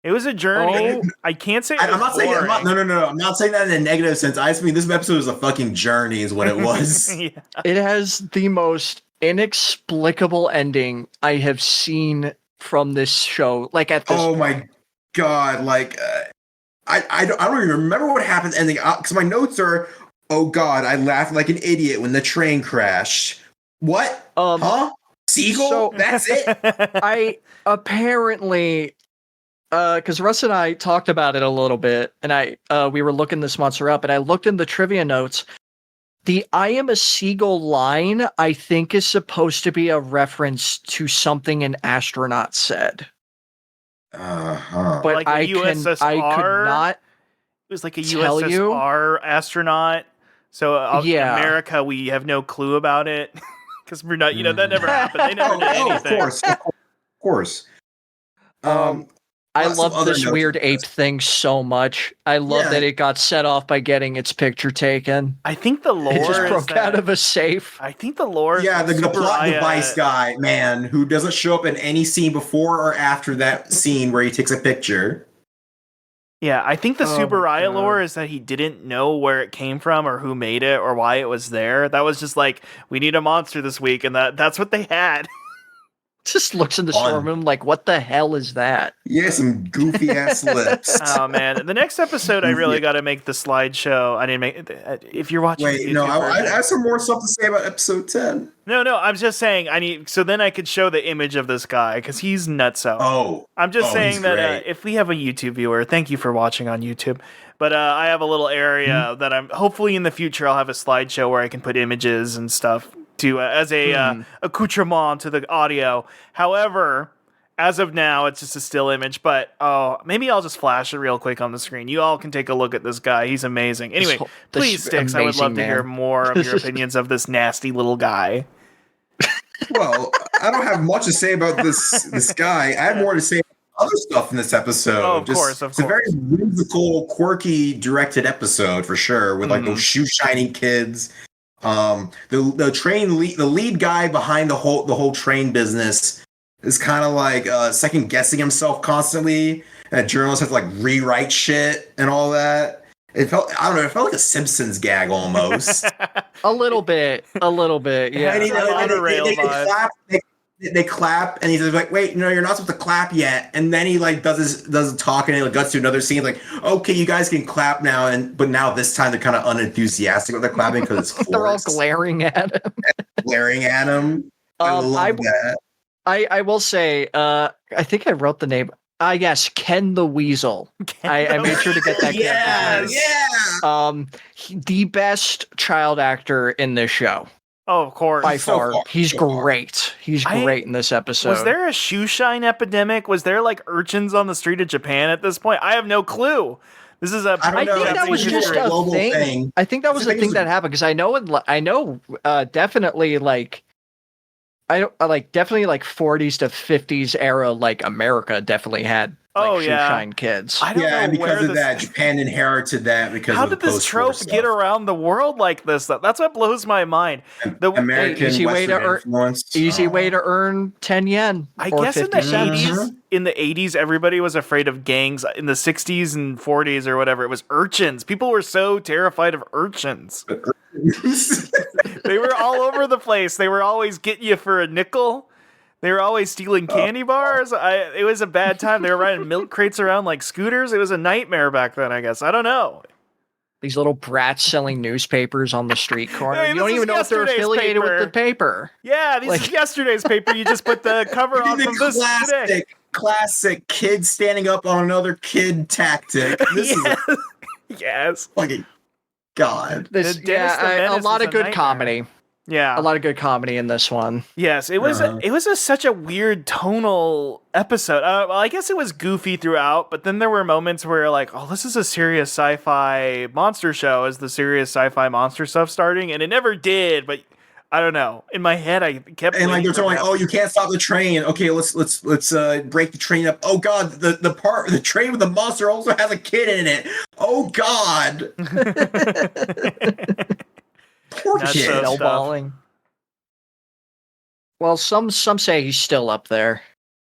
It was a journey. I can't say
I'm not saying I'm not saying that in a negative sense. I just mean this episode was a fucking journey, is what it was.
Yeah.
It has the most inexplicable ending I have seen from this show. Like at this.
Oh my god! Like I don't even remember what happened ending. Because my notes are, oh god, I laughed like an idiot when the train crashed. What? Huh? Seagull?
So,
that's it.
I apparently. Because Russ and I talked about it a little bit, and we were looking this monster up, and I looked in the trivia notes. The "I am a seagull" line, I think, is supposed to be a reference to something an astronaut said. But
like
I could not.
It was like a USSR astronaut. So in America, we have no clue about it because we're not. That never happened. They never did anything.
Of course.
I love this weird ape thing so much. I love that it got set off by getting its picture taken.
I think the lore
it just broke out of a safe.
I think the lore is
the plot device guy, man, who doesn't show up in any scene before or after that scene where he takes a picture.
Yeah, I think the Tsubaraya lore is that he didn't know where it came from or who made it or why it was there. That was just like, we need a monster this week, and that's what they had.
Just looks in the storm room like, what the hell is that?
Yeah, some goofy ass lips.
Oh man, the next episode I really got to make the slideshow. I didn't make it. If you're watching,
Wait, no, I have some more stuff to say about episode 10.
No, I'm just saying I need. So then I could show the image of this guy because he's nutso.
Oh,
I'm just saying that
great.
if we have a YouTube viewer, thank you for watching on YouTube. But I have a little area that I'm hopefully in the future I'll have a slideshow where I can put images and stuff to as a accoutrement to the audio. However, as of now, it's just a still image. But maybe I'll just flash it real quick on the screen. You all can take a look at this guy. He's amazing. Anyway, please, Stix, I would love to hear more of your opinions of this nasty little guy.
Well, I don't have much to say about this guy. I have more to say about other stuff in this episode.
Oh, of course.
It's a very whimsical, quirky, directed episode for sure, with like those shoe shining kids. The lead guy behind the whole train business is kind of like second guessing himself constantly. And journalists have to like rewrite shit and all that. It felt like a Simpsons gag almost.
A little bit, yeah.
They clap, and he's like, "Wait, no, you're not supposed to clap yet." And then he like does a talk, and he guts to another scene, like, "Okay, you guys can clap now." But now this time they're kind of unenthusiastic with their clapping because it's forced.
They're all glaring at him.
I love that.
I will say, I think I wrote the name. Yes, Ken the Weasel. I made sure to get that.
Yeah.
The best child actor in this show.
Oh, of course.
By far. He's great. He's great in this episode.
Was there a shoe shine epidemic? Was there like urchins on the street of Japan at this point? I have no clue. This is
I think that was just a thing. I think that was a thing that happened because I know definitely like definitely like 40s to 50s era, like America definitely had shoe shine kids.
I don't know,
and because of that, Japan inherited that because
how did this trope get around the world like this? That's what blows my mind.
The American
easy way to earn 10 yen.
I guess in the 80s, everybody was afraid of gangs. In the 60s and 40s or whatever, it was urchins. People were so terrified of urchins. They were all over the place. They were always getting you for a nickel. They were always stealing candy bars. It was a bad time. They were riding milk crates around like scooters. It was a nightmare back then, I guess. I don't know.
These little brats selling newspapers on the street corner. Hey, you don't even know if they're affiliated with the paper.
Yeah, this is yesterday's paper. You just put the cover on from this today.
Classic kid standing up on another kid tactic.
Yes.
Fucking God.
A lot of good comedy.
Yeah,
a lot of good comedy in this one.
Yes, it was. It was such a weird tonal episode. Well, I guess it was goofy throughout, but then there were moments where like, oh, this is a serious sci-fi monster show. Is the serious sci-fi monster stuff starting? And it never did. But I don't know. In my head, I kept
and like they're talking like, oh, you can't stop the train. Okay, let's break the train up. Oh God, the train with the monster also has a kid in it. Oh God. Poor kid.
Snowballing. Well, some say he's still up there.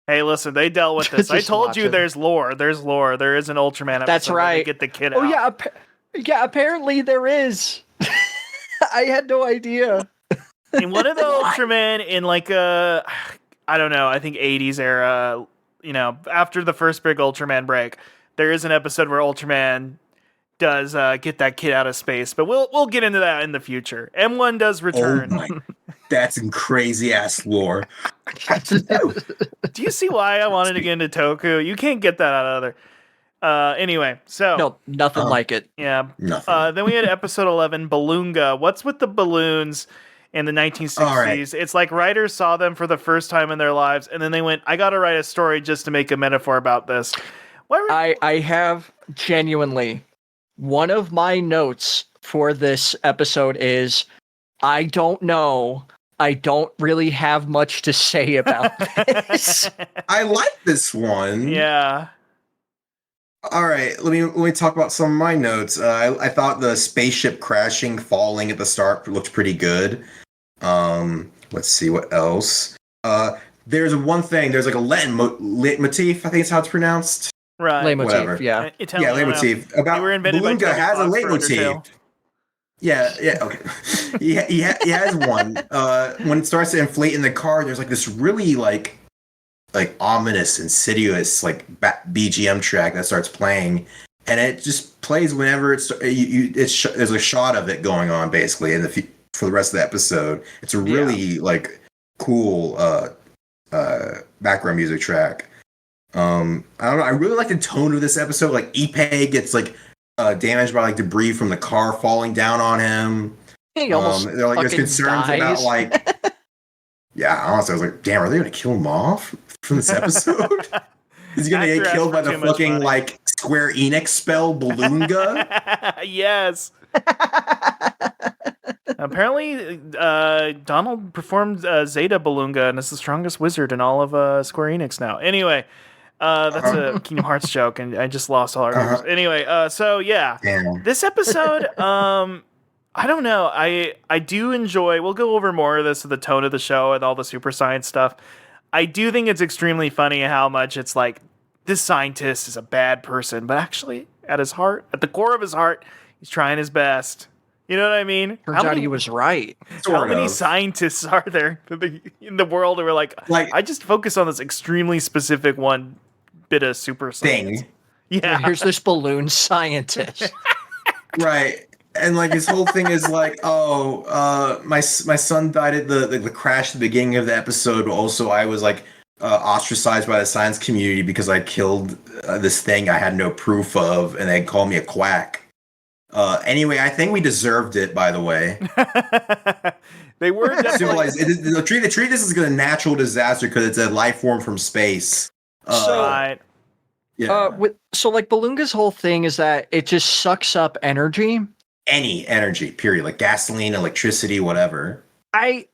Hey, listen, they dealt with this. I told you there's lore. There's lore. There is an Ultraman episode.
That's right.
Where they get the kid out.
Oh, yeah. Apparently there is. I had no idea.
And one of the Ultramen in like I don't know, I think 80s era, after the first big Ultraman break, there is an episode where Ultraman does get that kid out of space, but we'll get into that in the future. M1 does return.
Oh my, that's some crazy ass lore.
Do you see why I wanted to get into Toku? You can't get that out of other. Anyway, so
no, nothing like it.
Yeah,
nothing.
Then we had episode 11, Balloonga. What's with the balloons in the 1960s?
Right.
It's like writers saw them for the first time in their lives, and then they went, "I got to write a story just to make a metaphor about this."
I have genuinely. One of my notes for this episode is, I don't know. I don't really have much to say about this.
I like this one.
Yeah.
All right, let me talk about some of my notes. I thought the spaceship crashing, falling at the start looked pretty good. Let's see what else. There's one thing. There's like a leitmotif. I think it's how it's pronounced.
Right.
Leitmotif, yeah.
Leitmotif. About Balloonga has a leitmotif. Yeah, okay. He has one. When it starts to inflate in the car, there's like this really like ominous, insidious like BGM track that starts playing, and it just plays whenever there's a shot of it going on basically for the rest of the episode. It's a really like cool background music track. I don't know. I really like the tone of this episode. Like Ippei gets like damaged by like debris from the car falling down on him.
He almost
They're like there's concerns
dies.
about like yeah. Honestly, I was like, damn, are they gonna kill him off from this episode? He's gonna get killed by the fucking like Square Enix spell Balloonga.
Yes. Apparently, Donald performed Zeta Balloonga and is the strongest wizard in all of Square Enix now. Anyway, that's a Kingdom Hearts joke, and I just lost all our viewers. Anyway, so yeah, this episode, I don't know. I do enjoy. We'll go over more of this with the tone of the show and all the super science stuff. I do think it's extremely funny how much it's like this scientist is a bad person, but actually, at his heart, at the core of his heart, he's trying his best. You know what I mean?
Turns out he was right.
How many scientists are there in the world who are like, I just focus on this extremely specific one bit of super science.
Thing.
Yeah.
Here's this balloon scientist.
Right. And like his whole thing is like, my son died at the crash at the beginning of the episode. But also, I was like ostracized by the science community because I killed this thing I had no proof of, and they called me a quack. Anyway, I think we deserved it. By the way,
they were
civilized. The treat this is a natural disaster because it's a life form from space.
Right.
Yeah.
So like Balloonga's whole thing is that it just sucks up energy.
Any energy, period. Like gasoline, electricity, whatever.
I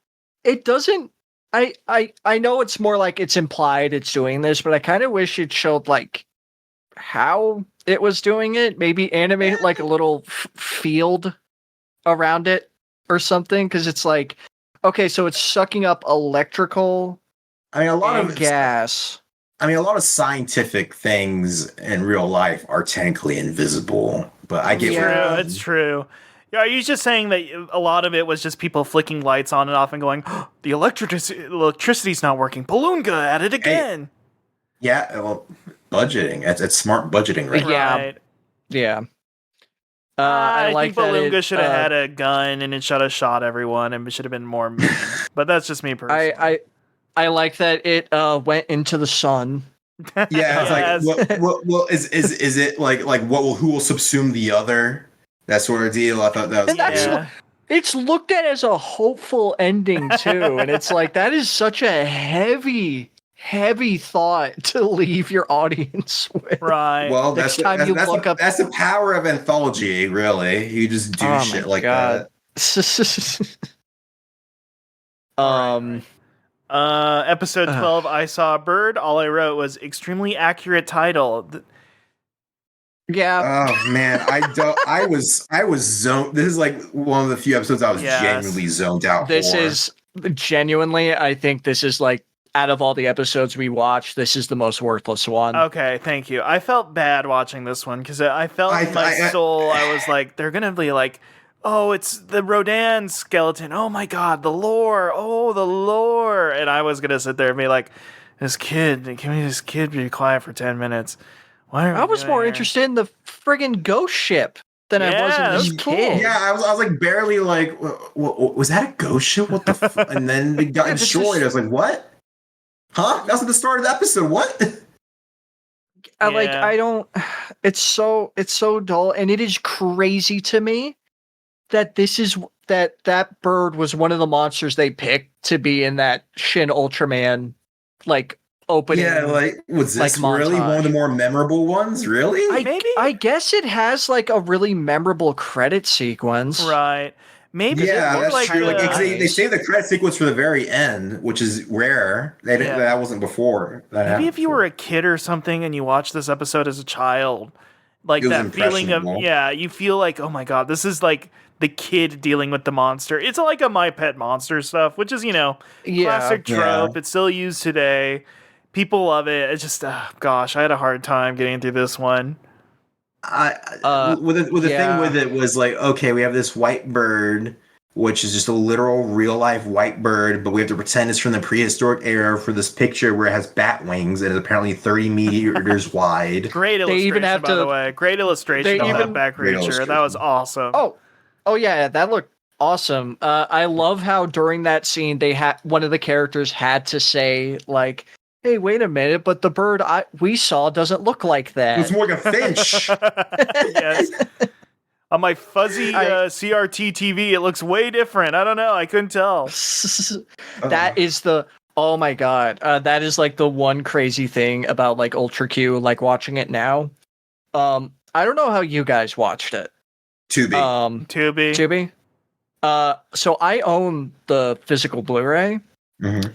know it's more like it's implied it's doing this, but I kind of wish it showed like how it was doing it. Maybe animate like a little field around it or something, because it's like, okay, so it's sucking up electrical.
I mean, a lot of
gas.
I mean, a lot of scientific things in real life are technically invisible, but I get
where it's true. Yeah, are you just saying that a lot of it was just people flicking lights on and off and going, oh, the electricity's not working. Balloonga at it again.
Yeah, well, budgeting. It's smart budgeting, right?
Right.
Yeah.
I
like
think Balloonga should have had a gun and it should have shot everyone and it should have been more mean. But that's just me personally.
I like that it went into the sun.
Yeah, it's like well, is it like who will subsume the other? That sort of deal. I thought that was
it's looked at as a hopeful ending too, and it's like that is such a heavy thought to leave your audience with.
Right.
Well, that's the power of anthology, really. You just do shit like that.
Episode 12, I Saw a Bird. All I wrote was extremely accurate title.
Yeah.
Oh man, I was zoned. This is like one of the few episodes I was genuinely zoned out.
This is genuinely, I think this is like out of all the episodes we watched, this is the most worthless one.
Okay, thank you. I felt bad watching this one because I felt in my soul. I was like, they're gonna be like, oh, it's the Rodan skeleton. Oh my god, the lore. Oh, the lore. And I was gonna sit there and be like, can this kid be quiet for 10 minutes?
I was more interested in the friggin' ghost ship than I was in this kid.
Yeah, I was like barely like, was that a ghost ship? What the fuck? And then it got destroyed. I was like, what? Huh? That was at the start of the episode. What?
I don't. It's so dull, and it is crazy to me that that bird was one of the monsters they picked to be in that Shin Ultraman like opening.
Yeah, like was this like really one of the more memorable ones? Really?
Maybe.
I guess it has like a really memorable credit sequence.
Right. Maybe.
Yeah, that's
like
true. They save the credit sequence for the very end, which is rare. That wasn't before.
Maybe if you were a kid or something and you watched this episode as a child, like that feeling of you feel like, oh my god, this is like the kid dealing with the monster. It's like a My Pet Monster stuff, which is classic trope. It's still used today. People love it. It's just, gosh, I had a hard time getting through this one.
The thing with it was like, okay, we have this white bird, which is just a literal real life white bird, but we have to pretend it's from the prehistoric era for this picture where it has bat wings and is apparently 30 meters wide.
Great illustration, by the way. Great illustration of that bat creature. That was awesome.
Oh yeah, that looked awesome. I love how during that scene they had one of the characters had to say like, "Hey, wait a minute, but the bird we saw doesn't look like that.
It's more like a finch."
Yes. On my fuzzy CRT TV, it looks way different. I don't know. I couldn't tell.
That is oh my god. That is like the one crazy thing about like Ultra Q, like watching it now. I don't know how you guys watched it.
Tubi.
Tubi.
So I own the physical Blu-ray.
Mm-hmm.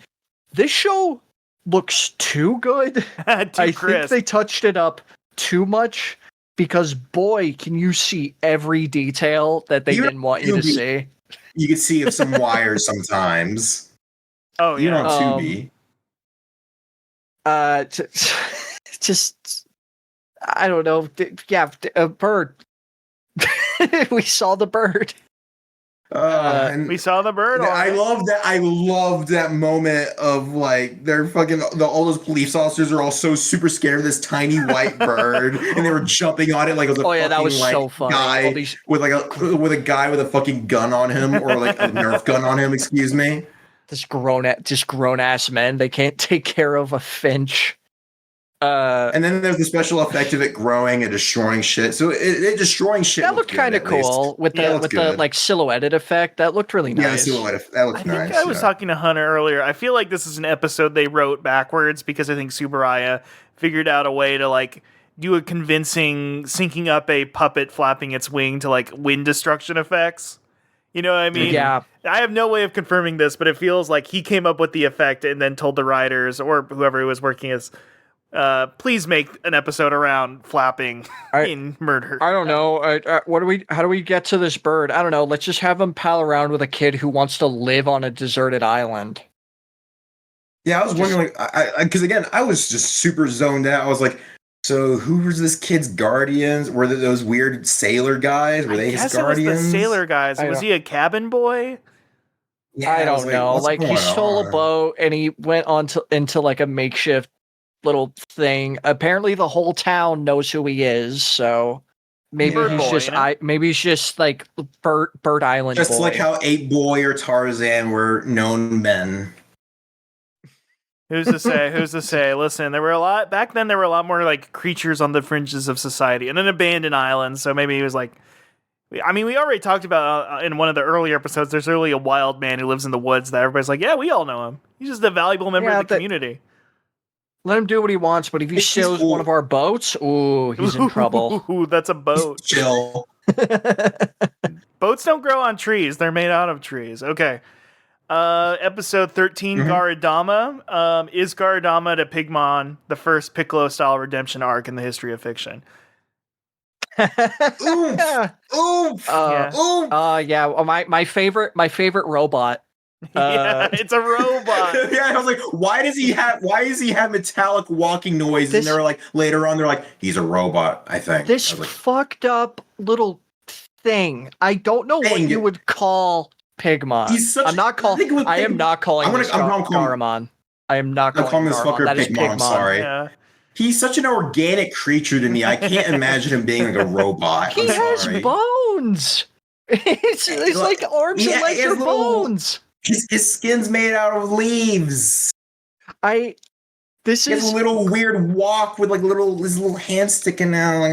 This show looks too good. I think they touched it up too much because boy, can you see every detail that they didn't want you to see.
You can see some wires sometimes.
Oh yeah,
you know
Tubi. Just I don't know. Yeah, a bird. We saw the bird.
We saw the bird.
I loved that moment of like they're fucking all those police officers are all so super scared of this tiny white bird, and they were jumping on it like it was a fucking
that was
like
so funny.
guy with a guy with a fucking gun on him or like a Nerf gun on him. Excuse me.
Just grown ass men. They can't take care of a finch.
And then there's the special effect of it growing and destroying shit. So it destroying shit.
That looked kind of cool with the like silhouetted effect. That looked really nice.
Yeah, the silhouette. That looks nice.
I was talking to Hunter earlier. I feel like this is an episode they wrote backwards because I think Tsubaraya figured out a way to like do a convincing syncing up a puppet flapping its wing to like wind destruction effects. You know what I mean?
Yeah.
I have no way of confirming this, but it feels like he came up with the effect and then told the writers or whoever he was working as, please make an episode around flapping in murder.
I don't know. How do we get to this bird? I don't know. Let's just have him pal around with a kid who wants to live on a deserted island.
Yeah, I was wondering, because again, I was just super zoned out. I was like, so who was this kid's guardians? Were there those weird sailor guys? Were they his guardians?
It was the sailor guys. Was he a cabin boy?
Yeah, I don't know. Like he stole a boat and he went into like a makeshift little thing. Apparently the whole town knows who he is, so maybe he's just like Bird Island
just
boy.
Like how 8-Boy or Tarzan were known men.
Who's to say? Listen, there were a lot back then. There were a lot more like creatures on the fringes of society and an abandoned island. So maybe he was like, I mean, we already talked about in one of the earlier episodes. There's really a wild man who lives in the woods that everybody's like, yeah, we all know him. He's just a valuable member of the community.
Let him do what he wants, but if he steals one of our boats, ooh, he's in trouble.
Ooh, that's a boat.
Chill.
Boats don't grow on trees. They're made out of trees. Okay. Episode 13, Garadama. Is Garadama to Pigmon the first Piccolo-style redemption arc in the history of fiction?
Oof!
Yeah. Well, my favorite robot.
Yeah, it's a robot.
Yeah, I was like, why does he have metallic walking noises? And they're like, later on, they're like, he's a robot, I think.
This fucked up little thing. I don't know what you would call Pigmon. I am not calling Garamon. I am not calling
this fucker Pigmon. I'm sorry. Yeah. He's such an organic creature to me. I can't imagine him being like a robot.
He has bones. It's like arms and legs are bones.
His skin's made out of leaves. He has a little weird walk with like his little hand sticking out.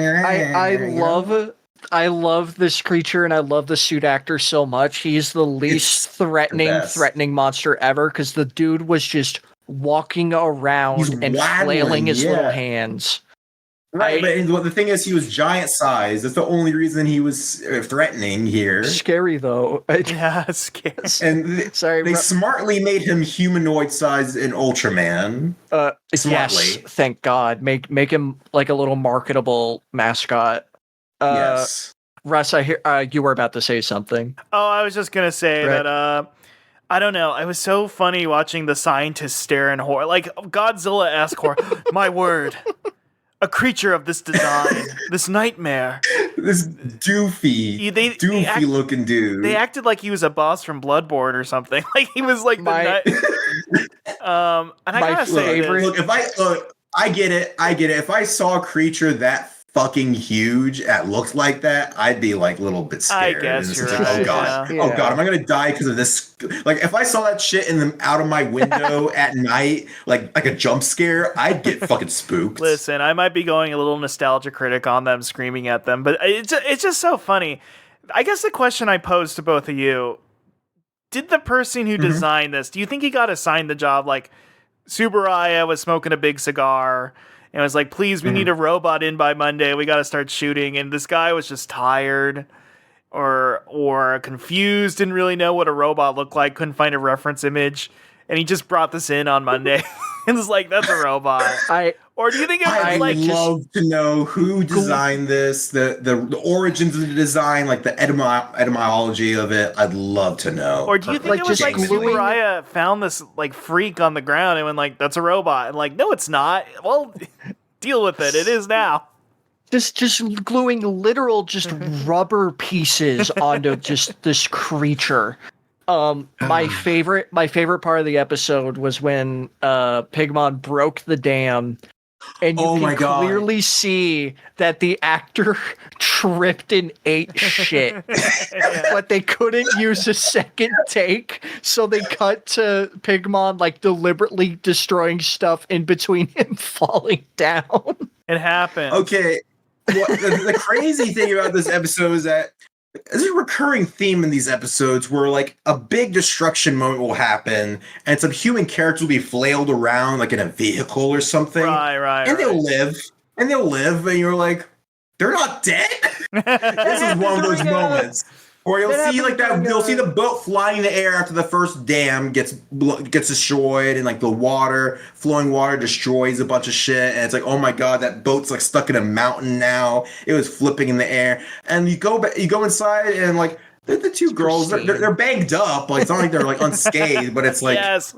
I love this creature and I love the suit actor so much. He's the least threatening monster ever because the dude was just walking around and flailing his little hands.
Right, but the thing is, he was giant size. That's the only reason he was threatening here.
Scary though.
Yeah, scary.
And they smartly made him humanoid size in Ultraman.
Yes, thank God. Make him like a little marketable mascot.
Yes.
Russ, I hear you were about to say something.
Oh, I was just gonna say that. I don't know. It was so funny watching the scientists stare in horror, like Godzilla-esque horror. My word. a creature of this design, this nightmare.
This doofy looking dude.
They acted like he was a boss from Bloodborne or something. Like he was like
My
and I gotta say,
look, I get it. If I saw a creature that fucking huge that looked like that, I'd be like a little bit scared.
I guess you're
like,
right.
oh god,
Yeah.
oh god, am I gonna die because of this? Like, if I saw that shit out of my window at night, like a jump scare, I'd get fucking spooked.
Listen, I might be going a little nostalgia critic on them, screaming at them, but it's just so funny. I guess the question I posed to both of you: did the person who designed this, do you think he got assigned the job? Like, Tsubaraya was smoking a big cigar and was like, please, we need a robot in by Monday. We got to start shooting. And this guy was just tired or confused, didn't really know what a robot looked like, couldn't find a reference image. And he just brought this in on Monday and was like, that's a robot. Or do you think it was
I'd love to know who designed this, the origins of the design, like the etymology of it. I'd love to know.
Or do you think it was like Tsubaraya found this like freak on the ground and went like, that's a robot? And like, no, it's not. Well, deal with it. It is now.
Just gluing literal just rubber pieces onto just this creature. My favorite part of the episode was when Pigmon broke the dam, and you can clearly see that the actor tripped and ate shit. But they couldn't use a second take, so they cut to Pigmon like deliberately destroying stuff in between him falling down.
It happened.
Okay. Well, the crazy thing about this episode is that there's a recurring theme in these episodes where like a big destruction moment will happen and some human characters will be flailed around like in a vehicle or something.
Right.
And they'll live. And you're like, they're not dead? This is one of those moments. Or you'll see like that. You'll see the boat flying in the air after the first dam gets destroyed, and like the flowing water destroys a bunch of shit. And it's like, oh my god, that boat's like stuck in a mountain now. It was flipping in the air, and you go inside, and like the two girls, they're banged up. Like it's not like they're like unscathed, but it's like,
yes.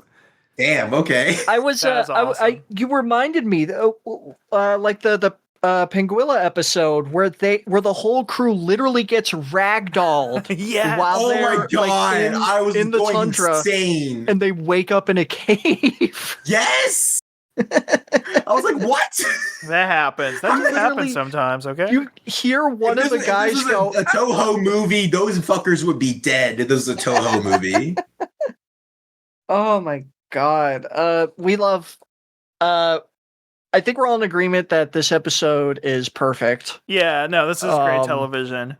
Damn. Okay.
I was.
Awesome.
You reminded me, like the Penguilla episode where the whole crew literally gets ragdolled.
Yeah.
While they're
my god!
like,
I was
in the
going
tundra,
insane.
and they wake up in a cave.
Yes. I was like, what?
That happens. That just happens sometimes. Okay.
You hear one of the guys go,
a Toho movie. Those fuckers would be dead if this was a Toho movie.
Oh my god. We love. I think we're all in agreement that this episode is perfect.
Yeah, no, this is great television.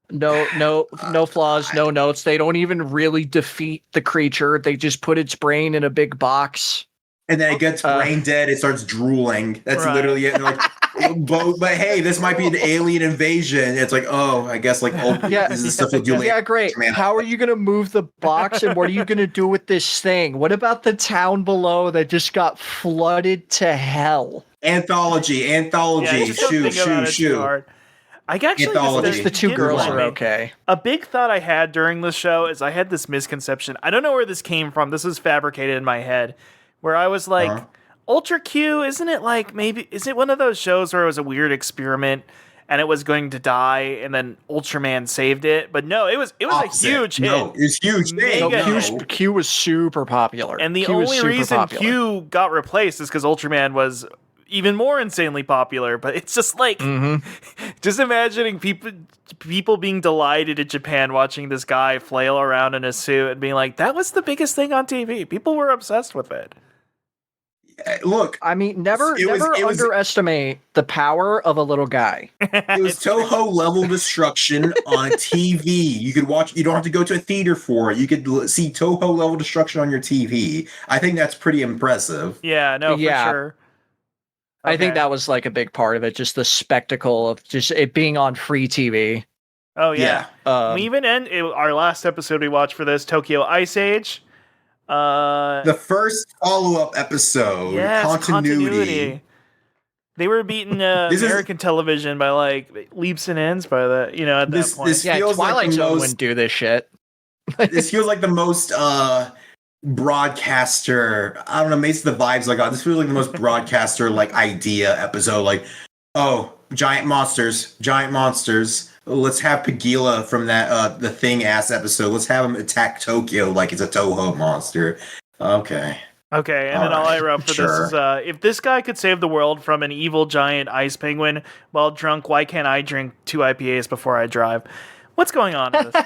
No flaws, no notes. They don't even really defeat the creature. They just put its brain in a big box.
And then it gets brain dead. It starts drooling. That's literally it. Like, but hey, this might be an alien invasion. It's like, oh, I guess like, this is stuff you'll do later.
Yeah, great. How are you going to move the box, and what are you going to do with this thing? What about the town below that just got flooded to hell? Anthology.
Yeah,
Shoot.
I actually
at least the two girls are okay.
A big thought I had during the show is I had this misconception. I don't know where this came from. This was fabricated in my head, where I was like, Ultra Q, isn't it like is it one of those shows where it was a weird experiment and it was going to die and then Ultraman saved it? But no, it was a huge hit.
No, it was huge.
Q was super popular.
And the only reason Q got replaced is because Ultraman was even more insanely popular. But it's just like, just imagining people being delighted in Japan watching this guy flail around in a suit and being like, that was the biggest thing on TV. People were obsessed with it.
Look,
I mean, never underestimate the power of a little guy.
It was Toho level destruction on TV. You could watch. You don't have to go to a theater for it. You could see Toho level destruction on your TV. I think that's pretty impressive.
Yeah, no, for sure.
I think that was like a big part of it, just the spectacle of just it being on free TV.
Oh yeah. We even our last episode we watched for this, Tokyo Ice Age.
The first follow-up episode, continuity.
They were beating American television by like leaps and ends by that, at that point.
This feels
Twilight
like
Zone wouldn't do this shit.
This feels like the most broadcaster. I don't know, makes the vibes like, oh, this feels like the most broadcaster like idea episode. Like, oh, giant monsters. Let's have Pagila from that the Thing ass episode. Let's have him attack Tokyo like it's a Toho monster. Okay.
Okay, and then all I wrote for this is, if this guy could save the world from an evil giant ice penguin while drunk, why can't I drink 2 IPAs before I drive? What's going on with this?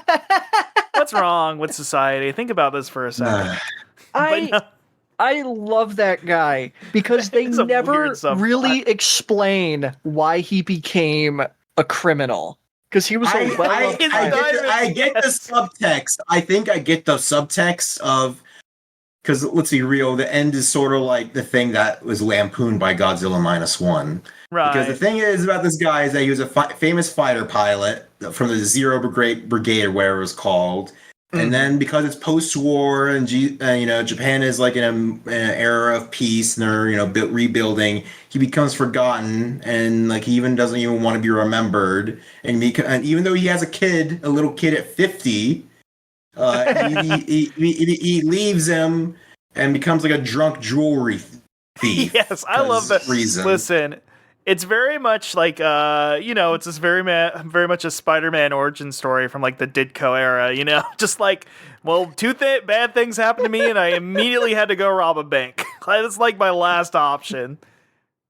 What's wrong with society? Think about this for a second.
I love that guy because they never really explain why he became a criminal. Because he was
I get the subtext. I think I get the subtext of, because let's be real, the end is sort of like the thing that was lampooned by Godzilla -1.
Right.
Because the thing is about this guy is that he was a famous fighter pilot from the Zero Brigade or whatever it was called. And then because it's post-war and Japan is like in an era of peace and they're rebuilding, he becomes forgotten and like he even doesn't even want to be remembered. And even though he has a little kid at 50, he leaves him and becomes like a drunk jewelry thief.
Yes, I love that.
Reason.
Listen, it's very much like it's this very much a Spider-Man origin story from like the Ditko era. Just like, well, two bad things happened to me, and I immediately had to go rob a bank. That's like my last option.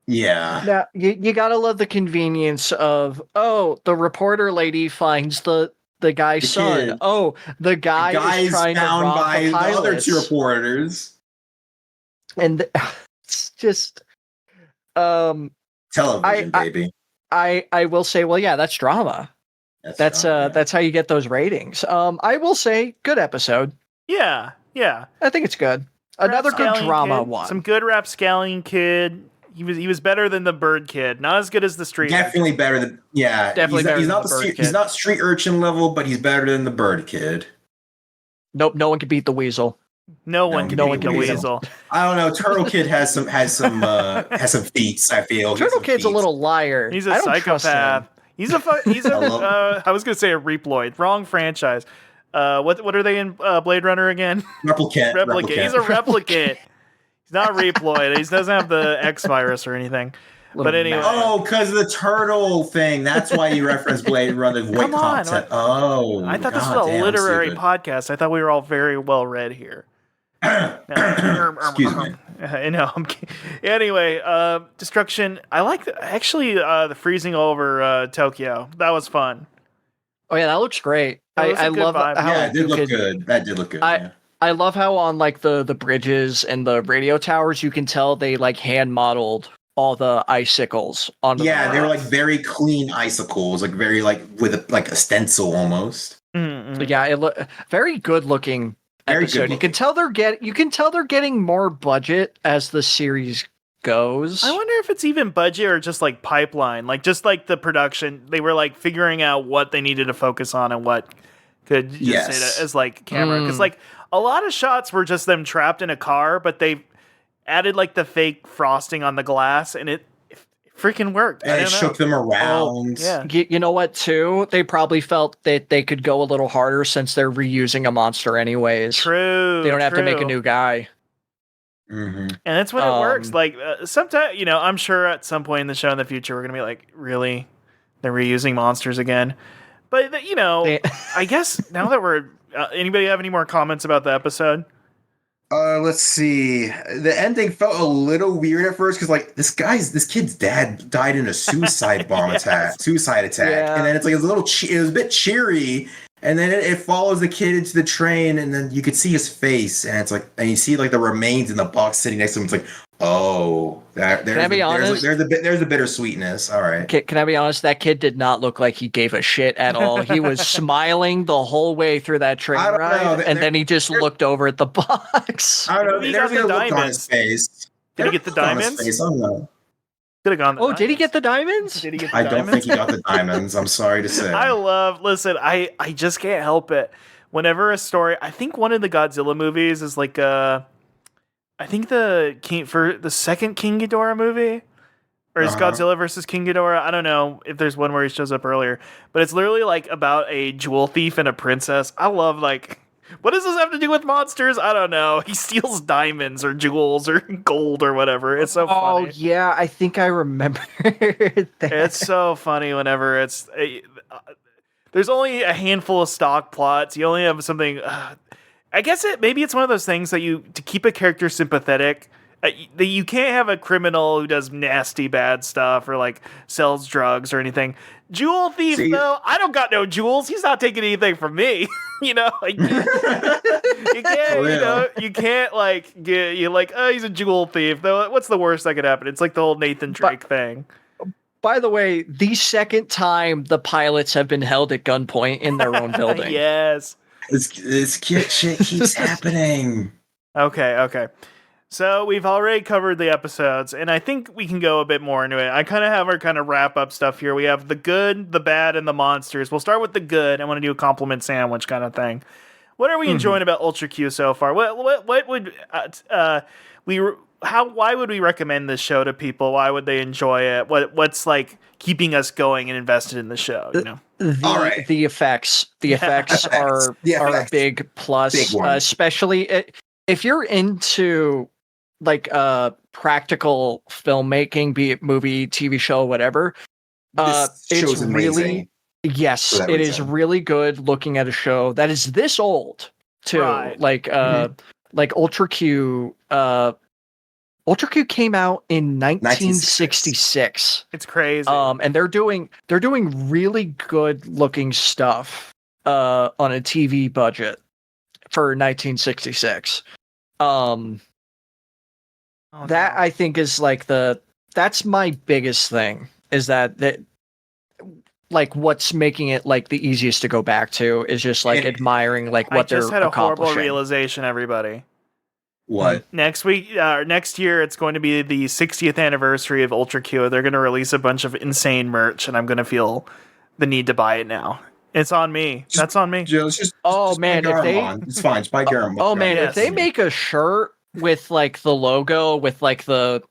Yeah.
Now you gotta love the convenience of the reporter lady finds the guy's son.
Kid.
Oh, the guy is trying to rob
by
the pilots.
The other 2 reporters.
And it's just
television, baby.
I will say, well, yeah, that's drama. That's how you get those ratings. I will say, good episode.
Yeah.
I think it's good. Another good drama
kid,
one.
Some good rapscallion kid. He was better than the bird kid. Not as good as the street.
Definitely better than
Definitely better than the bird kid.
He's not street urchin level, but he's better than the bird kid.
Nope, no one can beat the weasel.
No one can beat the weasel.
I don't know. Turtle Kid has some feats. I feel
Turtle Kid's a little liar.
He's a psychopath. He's a. I was gonna say a Reploid. Wrong franchise. What are they in Blade Runner again?
Replicant.
He's a replicant. He's not Reploid. He doesn't have the X virus or anything. But anyway.
Oh, because of the turtle thing. That's why you referenced Blade Runner.
Come on.
Oh,
I thought this was a literary podcast. I thought we were all very well read here.
Excuse me.
Anyway, Destruction. I like the freezing over Tokyo. That was fun.
Oh yeah, that looks great. I love
vibe.
how
it did look good. That did look good.
I love how on like the bridges and the radio towers you can tell they like hand modeled all the icicles on the
they were like very clean icicles, like very like with a stencil almost.
Mm-hmm.
So yeah, it very good looking episode. You can tell they're getting more budget as the series goes.
I wonder if it's even budget or just like pipeline, like just like the production. They were like figuring out what they needed to focus on and what could just say as like camera, because like a lot of shots were just them trapped in a car, but they added like the fake frosting on the glass, and it freaking worked.
And it shook them around.
Yeah.
You know what, too? They probably felt that they could go a little harder since they're reusing a monster anyways.
True.
They don't have to make a new guy.
Mm-hmm.
And that's when it works. Like, sometimes, I'm sure at some point in the show in the future, we're going to be like, really? They're reusing monsters again? But, I guess now that we're... anybody have any more comments about the episode?
Let's see. The ending felt a little weird at first because, like, this kid's dad died in a suicide attack, and then it's like it was a bit cheery, and then it follows the kid into the train, and then you could see his face, and it's like, and you see like the remains in the box sitting next to him. It's like, oh, there's a bittersweetness. All right.
Can I be honest? That kid did not look like he gave a shit at all. He was smiling the whole way through that train ride, and then he just looked over at the box.
I don't know. There's a look on his face.
Did he get the diamonds?
I don't know.
Could have gone.
Did he get the diamonds?
I don't think he got the diamonds. I'm sorry to say.
Listen, I just can't help it. Whenever a story, I think one of the Godzilla movies is like I think for the second King Ghidorah movie, or is Godzilla versus King Ghidorah? I don't know if there's one where he shows up earlier, but it's literally like about a jewel thief and a princess. I love like What does this have to do with monsters? I don't know. He steals diamonds or jewels or gold or whatever. It's so funny.
Oh yeah, I think I remember that.
It's so funny whenever there's only a handful of stock plots. You only have something. I guess maybe it's one of those things that to keep a character sympathetic. That you can't have a criminal who does nasty bad stuff or like sells drugs or anything. Jewel thief though, I don't got no jewels. He's not taking anything from me. Like you can't. You can't like get you like he's a jewel thief. Though what's the worst that could happen? It's like the whole Nathan Drake thing.
By the way, the second time the pilots have been held at gunpoint in their own building.
Yes.
This shit keeps happening.
Okay. So we've already covered the episodes, and I think we can go a bit more into it. I kind of have our kind of wrap-up stuff here. We have the good, the bad, and the monsters. We'll start with the good. I want to do a compliment sandwich kind of thing. What are we enjoying about Ultra Q so far? What would why would we recommend this show to people? Why would they enjoy it? What's like keeping us going and invested in the show?
The effects. The effects are a big plus, especially if you're into like practical filmmaking, be it movie, TV show, whatever. It's really it is really good looking at a show that is this old too. Right. Like Ultra Q. Ultra Q came out in 1966.
It's crazy.
And they're doing really good looking stuff on a TV budget for 1966. I think is like that's my biggest thing is that like what's making it like the easiest to go back to is just like admiring like what they're accomplishing. I just had a horrible
realization, everybody.
What?
Next year, it's going to be the 60th anniversary of Ultra Q. They're going to release a bunch of insane merch, and I'm going to feel the need to buy it now. It's on me. That's on me.
It's
fine.
Just buy Garamond.
Oh man, if they make a shirt with like the logo with like the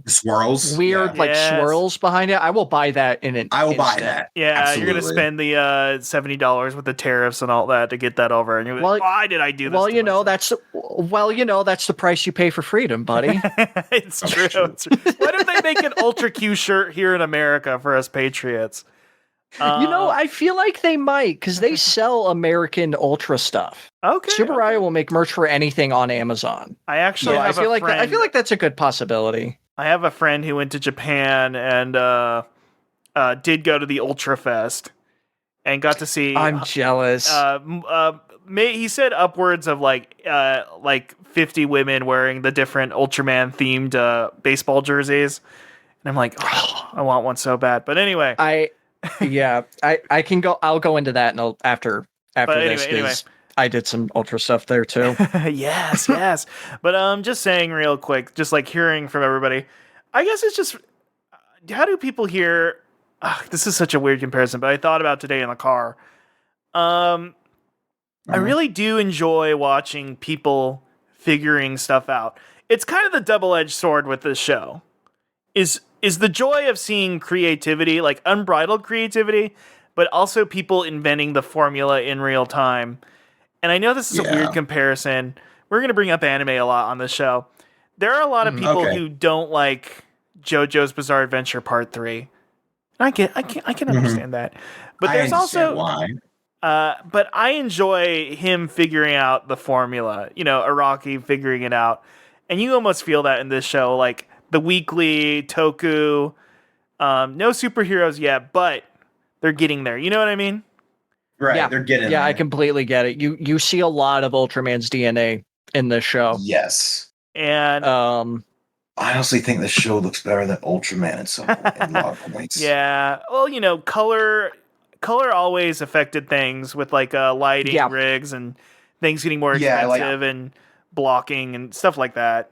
swirls,
weird swirls behind it, I will buy that in an.
I will buy that.
Yeah, absolutely. You're gonna spend the $70 with the tariffs and all that to get that over, and you're like, why did I do this?
Well, that's the price you pay for freedom, buddy.
It's true. Why don't they make an Ultra Q shirt here in America for us patriots?
I feel like they might because they sell American Ultra stuff.
Okay,
Tsubaraya will make merch for anything on Amazon.
I feel
like that's a good possibility.
I have a friend who went to Japan and did go to the Ultra Fest and got to see.
I'm jealous.
He said upwards of like 50 women wearing the different Ultraman themed baseball jerseys, and I'm like, I want one so bad. But anyway,
I can go. I'll go into that after this. Anyway. I did some Ultra stuff there too.
yes. But just saying real quick, just like hearing from everybody, I guess it's just how do people hear? This is such a weird comparison, but I thought about today in the car. I really do enjoy watching people figuring stuff out. It's kind of the double-edged sword with this show. Is the joy of seeing creativity, like unbridled creativity, but also people inventing the formula in real time. And I know this is a weird comparison. We're going to bring up anime a lot on this show. There are a lot of people who don't like JoJo's Bizarre Adventure Part 3. I can understand that. But there's also
why.
But I enjoy him figuring out the formula. Araki figuring it out. And you almost feel that in this show, like the weekly Toku, no superheroes yet, but they're getting there. You know what I mean?
Right, they're getting there.
Yeah, I completely get it. You see a lot of Ultraman's DNA in this show.
Yes.
And
I honestly think the show looks better than Ultraman in a lot of points.
Yeah. Well, color always affected things with like lighting rigs and things getting more expensive and blocking and stuff like that.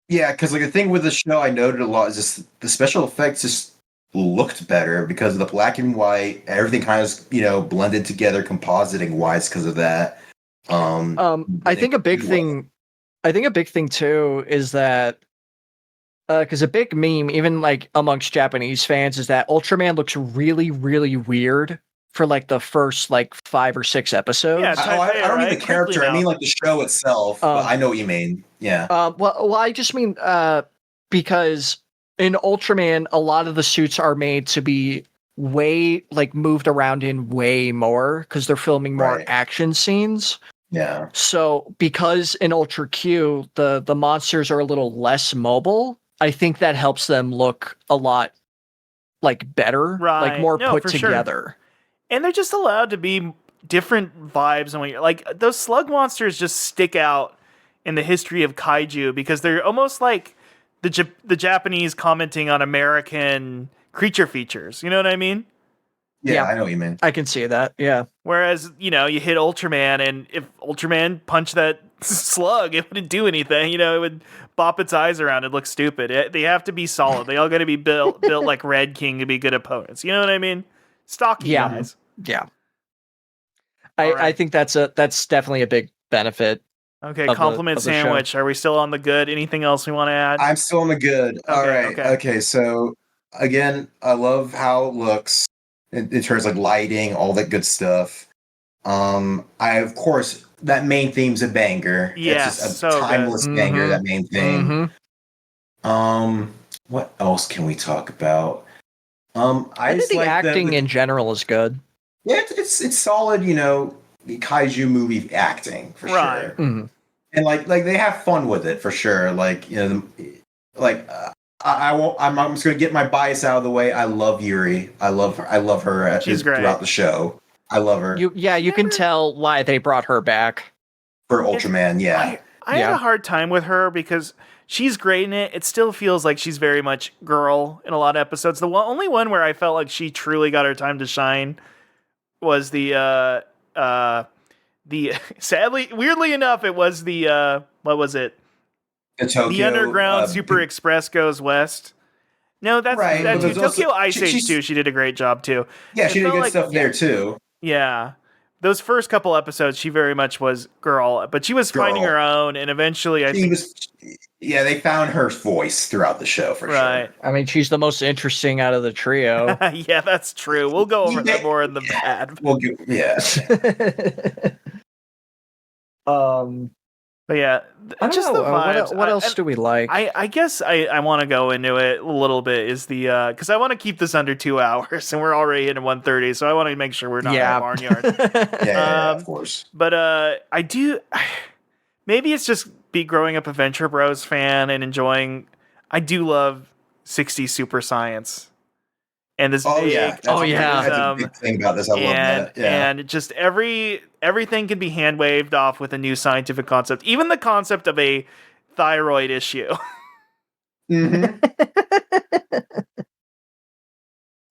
Yeah, because like the thing with the show I noted a lot is just the special effects just looked better because of the black and white. Everything kind of blended together, compositing wise because of that.
I think a big thing too is that because a big meme, even like amongst Japanese fans, is that Ultraman looks really, really weird for like the first like 5 or 6 episodes.
Yeah,
I don't mean the
right?
character.
Quickly
I mean
now.
like the show itself. But I know what you mean. Yeah.
Well, I just mean because in Ultraman, a lot of the suits are made to be way like moved around in way more because they're filming more
Right.
action scenes.
Yeah.
So because in Ultra Q, the monsters are a little less mobile, I think that helps them look a lot like better, like
Right.
more
No,
put
for sure.
together.
And they're just allowed to be different vibes. And like those slug monsters just stick out in the history of kaiju because they're almost like the Japanese commenting on American creature features. You know what I mean?
Yeah,
Yeah.
I know what you mean.
I can see that. Yeah.
Whereas, you hit Ultraman, and if Ultraman punched that slug, it wouldn't do anything. It would bop its eyes around and look stupid. They have to be solid. They all got to be built like Red King to be good opponents. You know what I mean? Stocky guys.
Yeah.
All right.
I think that's definitely a big benefit.
Okay,
of
compliment
the show.
sandwich. Are we still on the good? Anything else we want to add?
I'm still on the good. All right. Okay. So again, I love how it looks in terms of like lighting, all that good stuff. I of course that main theme's a banger.
Yes,
it's just a
so
timeless
good.
banger.
Mhm.
That main thing.
Mhm.
What else can we talk about?
I think
just
the
like
acting in general is good.
Yeah, it's solid. Kaiju movie acting for
Right.
sure.
Mhm.
And like they have fun with it for sure. I won't. I'm just gonna get my bias out of the way. I love Yuri. I love her.
She's great
throughout the show. I love her.
You can tell why they brought her back
for Ultraman. Yeah,
I had a hard time with her because she's great in it. It still feels like she's very much girl in a lot of episodes. The only one where I felt like she truly got her time to shine was the sadly, weirdly enough, it was the what was it?
The Tokyo,
the Underground Super Express goes west. No, that's
right.
that too.
Tokyo
Tokyo Ice Age too. She did a great job too.
Yeah,
It
she did
felt
good
like,
stuff there too.
Yeah, those first couple episodes, she very much was girl, but she was finding her own, and eventually,
they found her voice throughout the show for sure.
I mean, she's the most interesting out of the trio.
Yeah, that's true. We'll go over that more in the bad. But yeah, just the vibes.
What else do we like?
I guess I want to go into it a little bit. Is the because I want to keep this under 2 hours, and we're already hitting 1:30, so I want to make sure we're not in a barnyard.
Of course.
But I do. Maybe it's just growing up a Venture Bros fan and enjoying. I do love 60s super science. And this
that's a big thing about this. I love that. Yeah.
And just everything can be hand waved off with a new scientific concept, even the concept of a thyroid issue.
Mm-hmm.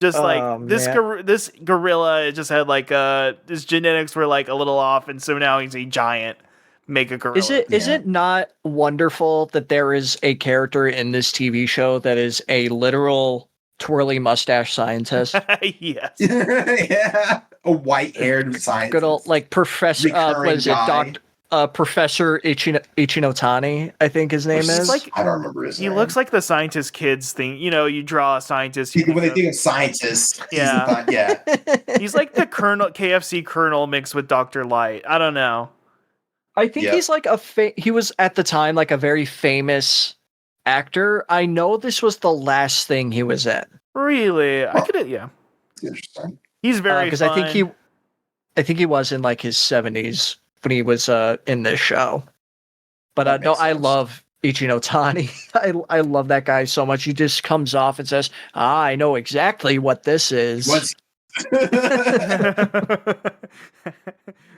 Just like this gorilla, it just had like his genetics were like a little off, and so now he's a giant mega gorilla.
Is it not wonderful that there is a character in this TV show that is a literal twirly mustache scientist?
Yes.
Yeah. A white-haired scientist.
Good old like Professor what is it? Professor Ichinotani, I think his name is.
I don't remember his name.
He looks like the scientist kids thing. You draw a scientist.
When they think of scientists,
yeah. He's like the KFC Colonel mixed with Dr. Light. I don't know.
I think he's like he was at the time like a very famous actor. I know this was the last thing he was in.
Really? I could
Interesting.
He's very
because I think he was in like his 70s when he was in this show. But no, I love Ichinotani. I love that guy so much. He just comes off and says, I know exactly what this is.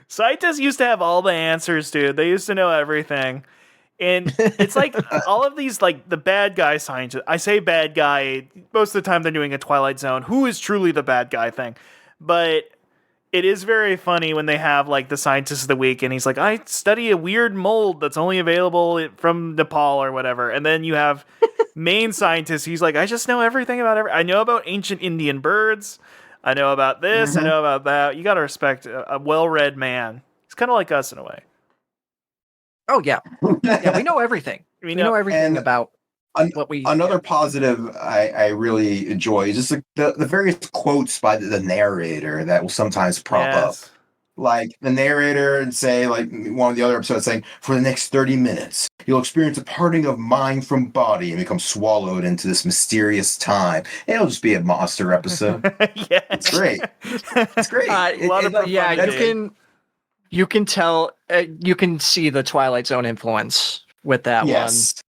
Scientists used to have all the answers, dude. They used to know everything. And it's like all of these, like the bad guy scientists. I say bad guy, most of the time they're doing a Twilight Zone. Who is truly the bad guy thing? But it is very funny when they have like the scientist of the week and he's like, I study a weird mold that's only available from Nepal or whatever. And then you have main scientist. He's like, I just know everything about I know about ancient Indian birds. I know about this. Mm-hmm. I know about that. You got to respect a well-read man. He's kind of like us in a way.
Oh, yeah. Yeah, we know everything. We know everything about
Another positive I really enjoy is just the various quotes by the narrator that will sometimes prop up. Like the narrator and say, like one of the other episodes saying, for the next 30 minutes, you'll experience a parting of mind from body and become swallowed into this mysterious time. And it'll just be a monster episode.
Yeah.
It's great. It's great.
A lot of profundity.
You can tell, you can see the Twilight Zone influence with that one.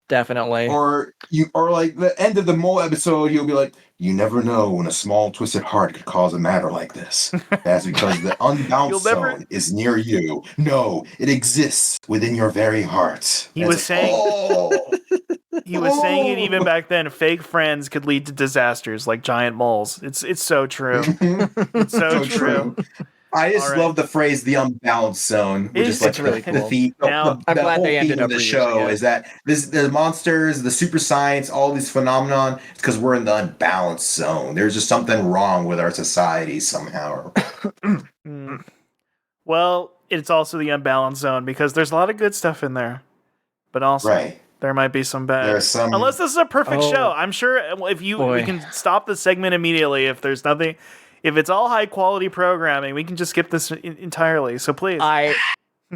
Definitely.
Or like the end of the mole episode, you'll be like, you never know when a small twisted heart could cause a matter like this. That's because the unbound zone is near you. No, it exists within your very heart.
He was saying he was saying it even back then. Fake friends could lead to disasters like giant moles. It's so true. It's so true.
I just love the phrase "the unbalanced zone," which is like
really cool.
I'm glad they ended up the show is that the monsters, the super science, all these phenomenon. It's because we're in the unbalanced zone. There's just something wrong with our society somehow.
Well, it's also the unbalanced zone because there's a lot of good stuff in there, but also there might be some bad.
There's some.
Unless this is a perfect show, I'm sure if we can stop the segment immediately if there's nothing. If it's all high quality programming, we can just skip this entirely. So please.
I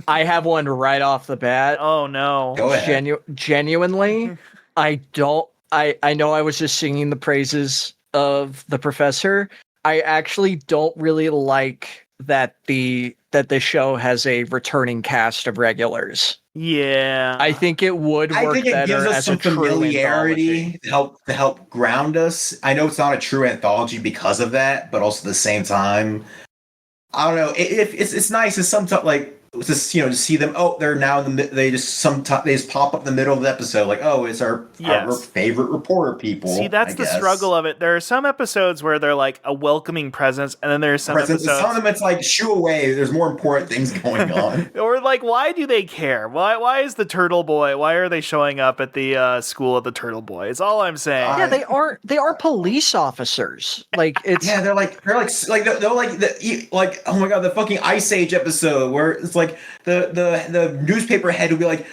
have one right off the bat.
Oh no.
Go ahead.
Genuinely, I know I was just singing the praises of the professor. I actually don't really like that the show has a returning cast of regulars.
Yeah,
I think it would work better
gives us
as
some
a true
familiarity to help ground us. I know it's not a true anthology because of that, but also at the same time, I don't know. It's nice. It's sometimes like just to see them. Oh, they're now they just pop up in the middle of the episode. Like, oh, it's our favorite reporter people.
See, that's the struggle of it. There are some episodes where they're like a welcoming presence, and then there's some episodes.
Some of them it's like shoo away. There's more important things going on.
Or like, why do they care? Why is the Turtle Boy? Why are they showing up at the school of the Turtle Boy? It's all I'm saying.
Yeah, they are police officers. Like it's
they're like oh my god, the fucking Ice Age episode where it's like the newspaper head will be like,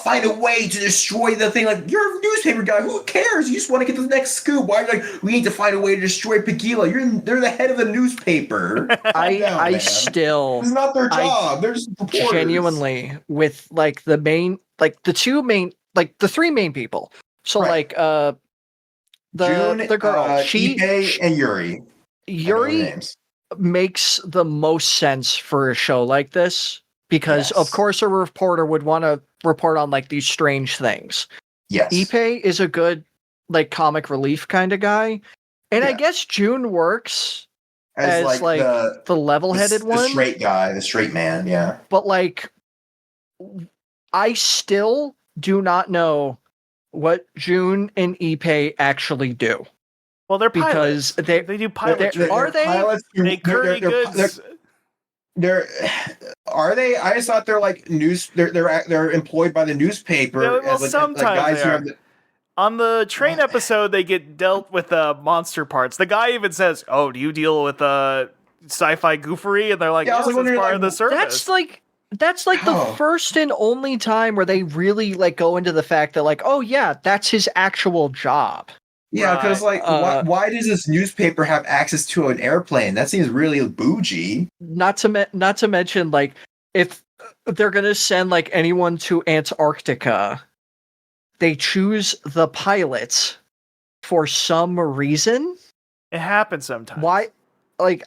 find a way to destroy the thing. Like, you're a newspaper guy. Who cares? You just want to get the next scoop. Why are you like, we need to find a way to destroy Pagila? They're the head of the newspaper.
I still.
It's not their job. They're just reporters.
Genuinely, with like the three main people. So like June, the girl,
Ippei, and Yuri.
Yuri makes the most sense for a show like this. Because of course a reporter would want to report on like these strange things.
Yes.
Ippei is a good like comic relief kind of guy. And I guess June works as like the level-headed one.
The straight guy, the straight man, yeah.
But like I still do not know what June and Ippei actually do.
Well, they're pilots. Because they do pilot.
Are they?
Pilots,
they curry goods.
Are they? I just thought they're like they're employed by the newspaper.
Yeah, well, sometimes they are. On the train episode, they get dealt with monster parts. The guy even says, "Oh, do you deal with sci-fi goofery?" And they're like, "Yes, it's part of the service."
That's like the first and only time where they really like go into the fact that like, oh yeah, that's his actual job.
Yeah, because why does this newspaper have access to an airplane? That seems really bougie.
Not to mention, like, if they're gonna send like anyone to Antarctica, they choose the pilots for some reason.
It happens sometimes.
Why? Like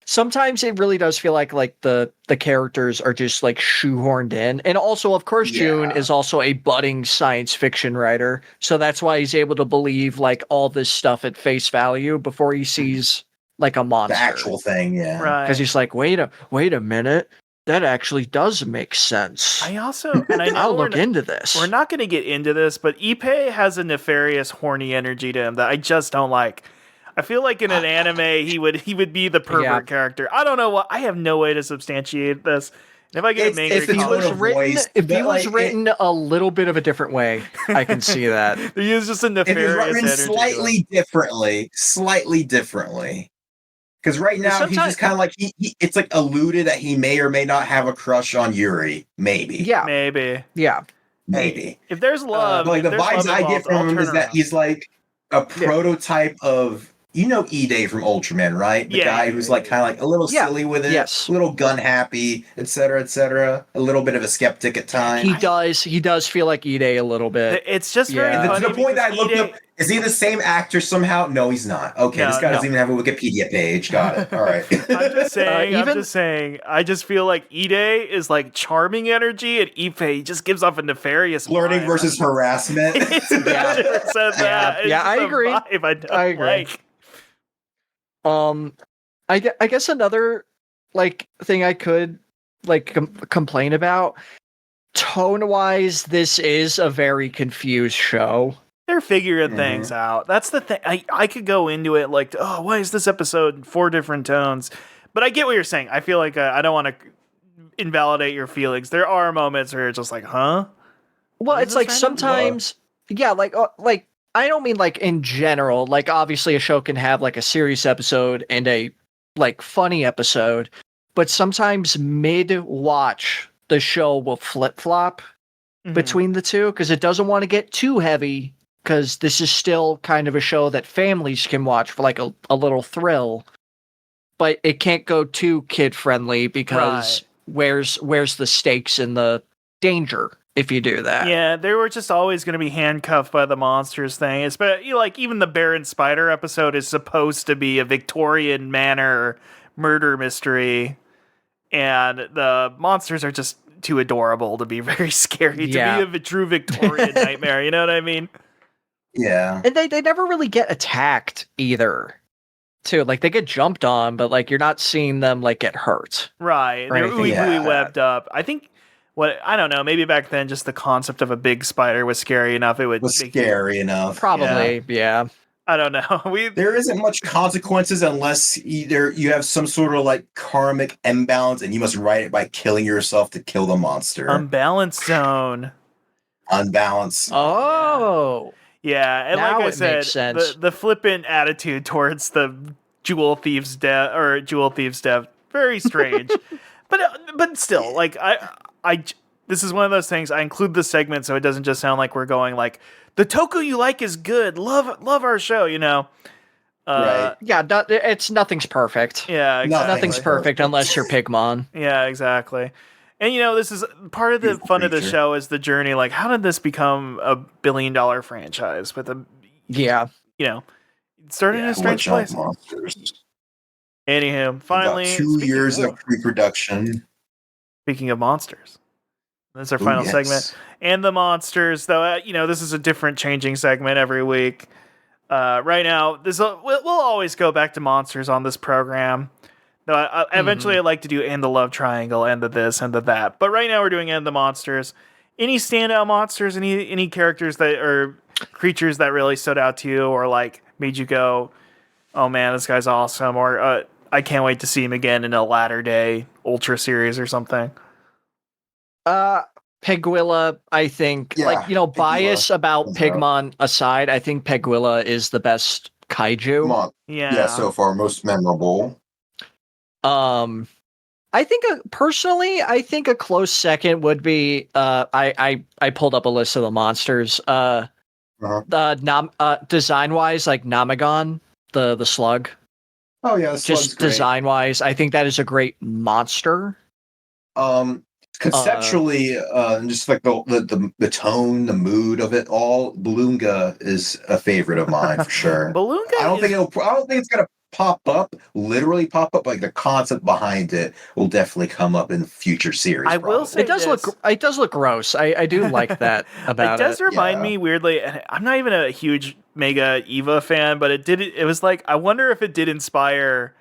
sometimes it really does feel like the characters are just like shoehorned in. And also, of course, June is also a budding science fiction writer. So that's why he's able to believe like all this stuff at face value before he sees like a monster.
The actual thing, yeah.
Right.
Because he's like, wait a minute. That actually does make sense.
I'll
look into this.
We're not going to get into this, but Ippei has a nefarious, horny energy to him that I just don't like. I feel like in an anime he would be the pervert character. I don't know what. I have no way to substantiate this. And if I get a
if he was written a little bit of a different way, I can see that.
He is just a nefarious energy.
Slightly differently. Because right now he's just kind of like it's like alluded that he may or may not have a crush on Yuri. Maybe.
Yeah.
Maybe.
Yeah.
maybe.
If there's love,
But like the
if there's
vibes
love
I get
involved, I'll
from him
turn
is that
around.
he's like a prototype of E-Day from Ultraman, right? The guy who's like kind of like a little silly with it, a little gun happy, etc., etc. A little bit of a skeptic at times.
He does feel like E-Day a little bit.
It's just very funny
to the point that I looked
E-Day...
up. Is he the same actor somehow? No, he's not. Okay, this guy doesn't even have a Wikipedia page. Got it. All right.
I'm just saying. I just feel like E-Day is like charming energy, and Ippei just gives off a nefarious
flirting
vibe.
versus harassment.
I agree.
I agree.
I guess another like thing I could like complain about, tone wise, this is a very confused show.
They're figuring things out. That's the thing. I could go into it like, oh, why is this episode 4 different tones? But I get what you're saying. I feel like I don't want to invalidate your feelings. There are moments where it's just like, huh?
Well, it's like sometimes, like I don't mean like in general. Like obviously a show can have like a serious episode and a like funny episode, but sometimes mid-watch the show will flip-flop between the two because it doesn't want to get too heavy. Because this is still kind of a show that families can watch for like a little thrill, but it can't go too kid friendly because where's the stakes and the danger if you do that?
Yeah, they were just always going to be handcuffed by the monsters thing. It's like even the Bear and Spider episode is supposed to be a Victorian manor murder mystery, and the monsters are just too adorable to be very scary to be a true Victorian nightmare. You know what I mean?
Yeah.
And they never really get attacked either, too. Like, they get jumped on, but, like, you're not seeing them, like, get hurt.
Right. They're ooey webbed up. I think, I don't know, maybe back then just the concept of a big spider was scary enough. It was
scary enough.
Probably, yeah.
I don't know.
There isn't much consequences unless either you have some sort of, like, karmic imbalance and you must write it by killing yourself to kill the monster.
Unbalanced zone.
Unbalanced.
Oh.
Yeah, and
now
like I said, the flippant attitude towards the Jewel Thief's death, very strange. but still, like I this is one of those things. I include the segment so it doesn't just sound like we're going like the Toku you like is good. Love our show, you know.
Right.
Yeah, nothing's perfect.
Yeah, exactly.
Nothing's perfect unless you're Pigmon.
Yeah, exactly. And, you know, this is part of the fun of the show is the journey. Like, how did this become a billion-dollar franchise with a...
Yeah.
You know, it started in a strange place.
Monsters.
Anywho, finally...
About 2 years of pre-production.
Speaking of monsters. That's our final segment. And the monsters, though, you know, this is a different changing segment every week. Right now, we'll always go back to monsters on this program. No, eventually I'd like to do and the love triangle and the this and the that. But right now we're doing and the monsters. Any standout monsters? Any characters that or creatures that really stood out to you or like made you go, oh man, this guy's awesome, or I can't wait to see him again in a latter day Ultra series or something?
Peguila, I think, bias about Pigmon aside, I think Peguila is the best kaiju.
Yeah, so far most memorable.
I think personally, I think a close second would be I pulled up a list of the monsters. Design wise, like Namagon, the slug.
Oh yeah,
just design wise, I think that is a great monster.
Conceptually, just like the tone, the mood of it all, Balloonga is a favorite of mine for sure.
Balloonga,
I don't think it's gonna literally pop up. Like the concept behind it will definitely come up in future series.
I will say
it does look gross. I do like that about
it. It does remind me weirdly, and I'm not even a huge Mega Eva fan, but it was like I wonder if it did inspire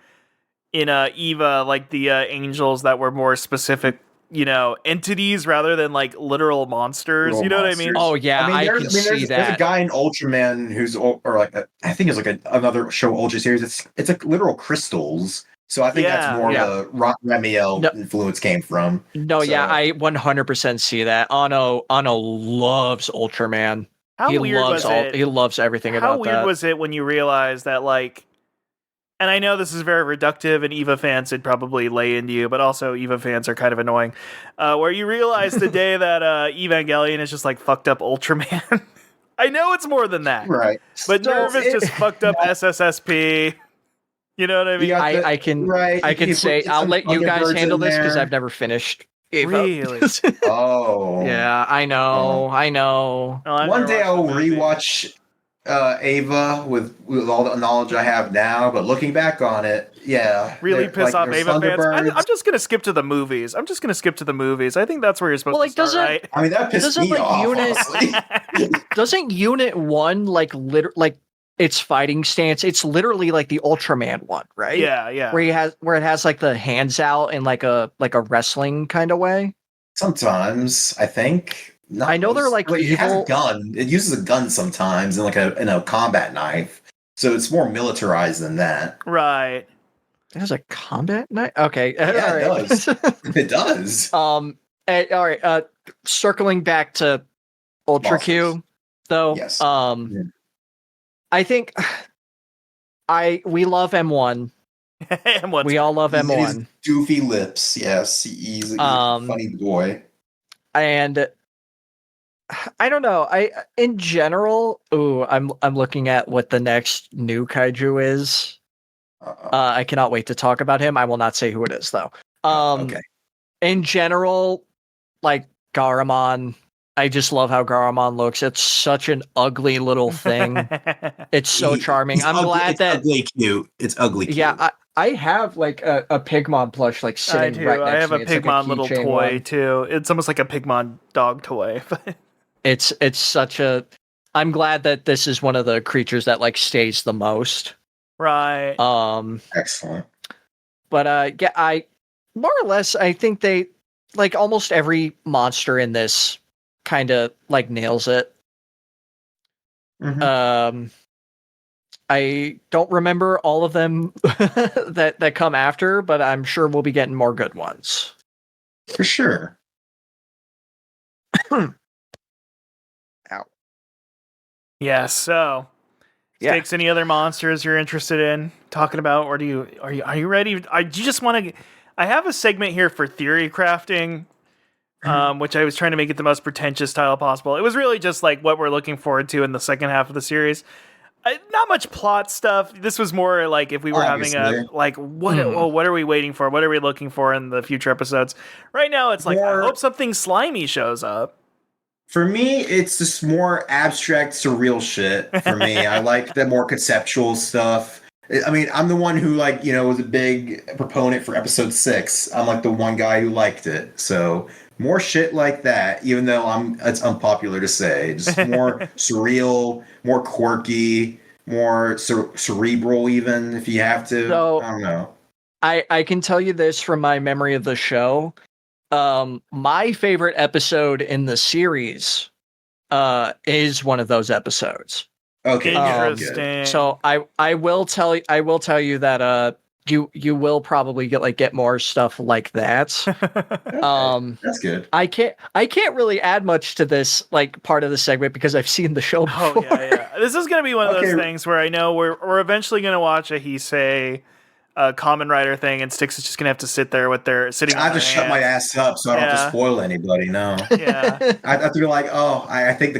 in Eva like the angels that were more specific, you know, entities rather than like literal monsters. You know what I mean?
Oh yeah, I can see that.
There's a guy in Ultraman who's, or like I think it's like another show Ultra series. It's like literal crystals. So I think that's more the Ramiel influence came from.
No, so. Yeah, I 100% see that. Ano loves Ultraman. He loves everything about that.
How weird was it when you realized that like and I know this is very reductive, and EVA fans would probably lay into you, but also EVA fans are kind of annoying. Where you realize the day that Evangelion is just like fucked up Ultraman. I know it's more than that,
Right.
but
So
Nerve is just fucked up SSSP. You know what I mean?
I can say I'll let you guys handle this because I've never finished Eva.
Really?
Oh.
Yeah, I know.
Oh,
One day I'll rewatch Ava with all the knowledge I have now, but looking back on it, yeah.
Really piss off
there's
Ava fans.
Thunderbirds.
I'm just gonna skip to the movies. I think that's where you're supposed to start, right?
I mean, that pissed me off, honestly.
Doesn't Unit 1 like its fighting stance? It's literally like the Ultraman one, right?
Yeah.
Where it has like the hands out in like a wrestling kind of way.
Sometimes, I think.
I know they're like
it has
evil.
a gun. It uses a gun sometimes, and like a combat knife. So it's more militarized than that.
Right.
It has a combat knife. Okay.
Yeah,
all right.
it does. It does.
All right. Circling back to Ultra Q, though.
Yes.
I think we love M1.
M1's
we all love M1.
His goofy lips. Yes, he's a funny boy.
And I don't know. In general, I'm looking at what the next new kaiju is. I cannot wait to talk about him. I will not say who it is though.
Okay.
In general, like Garamon, I just love how Garamon looks. It's such an ugly little thing. It's so charming. I'm glad that
it's ugly cute. It's ugly cute.
Yeah, I have like a Pigmon plush like sitting right next to me.
I have a
It's
Pigmon
like
little toy too. It's almost like a Pigmon dog toy.
It's such a. I'm glad that this is one of the creatures that like stays the most.
Right.
Excellent.
But yeah, I more or less I think they like almost every monster in this kind of like nails it.
Mm-hmm.
I don't remember all of them that come after, but I'm sure we'll be getting more good ones.
For sure.
Ow.
Yeah, so Stix, any other monsters you're interested in talking about, or are you ready? Do you just want to? I have a segment here for theory crafting, which I was trying to make it the most pretentious style possible. It was really just like what we're looking forward to in the second half of the series. Not much plot stuff. This was more like if we were having a like what are we waiting for? What are we looking for in the future episodes? Right now, it's like I hope something slimy shows up.
For me, it's just more abstract, surreal shit. For me, I like the more conceptual stuff. I mean, I'm the one who was a big proponent for episode 6. I'm like the one guy who liked it. So more shit like that. Even though it's unpopular to say, just more surreal, more quirky, more cerebral. Even if you have to,
so,
I don't know.
I can tell you this from my memory of the show. My favorite episode in the series is one of those episodes.
Okay,
interesting.
So I will tell you that you will probably get more stuff like that.
Okay, that's good.
I can't really add much to this like part of the segment because I've seen the show before.
Oh yeah. This is gonna be one of those things where I know we're eventually gonna watch a Heisei Common Rider thing, and Stix is just gonna have to sit there with their sitting.
I have to shut my ass up so I don't have to spoil anybody. No.
Yeah.
I have to be like, I think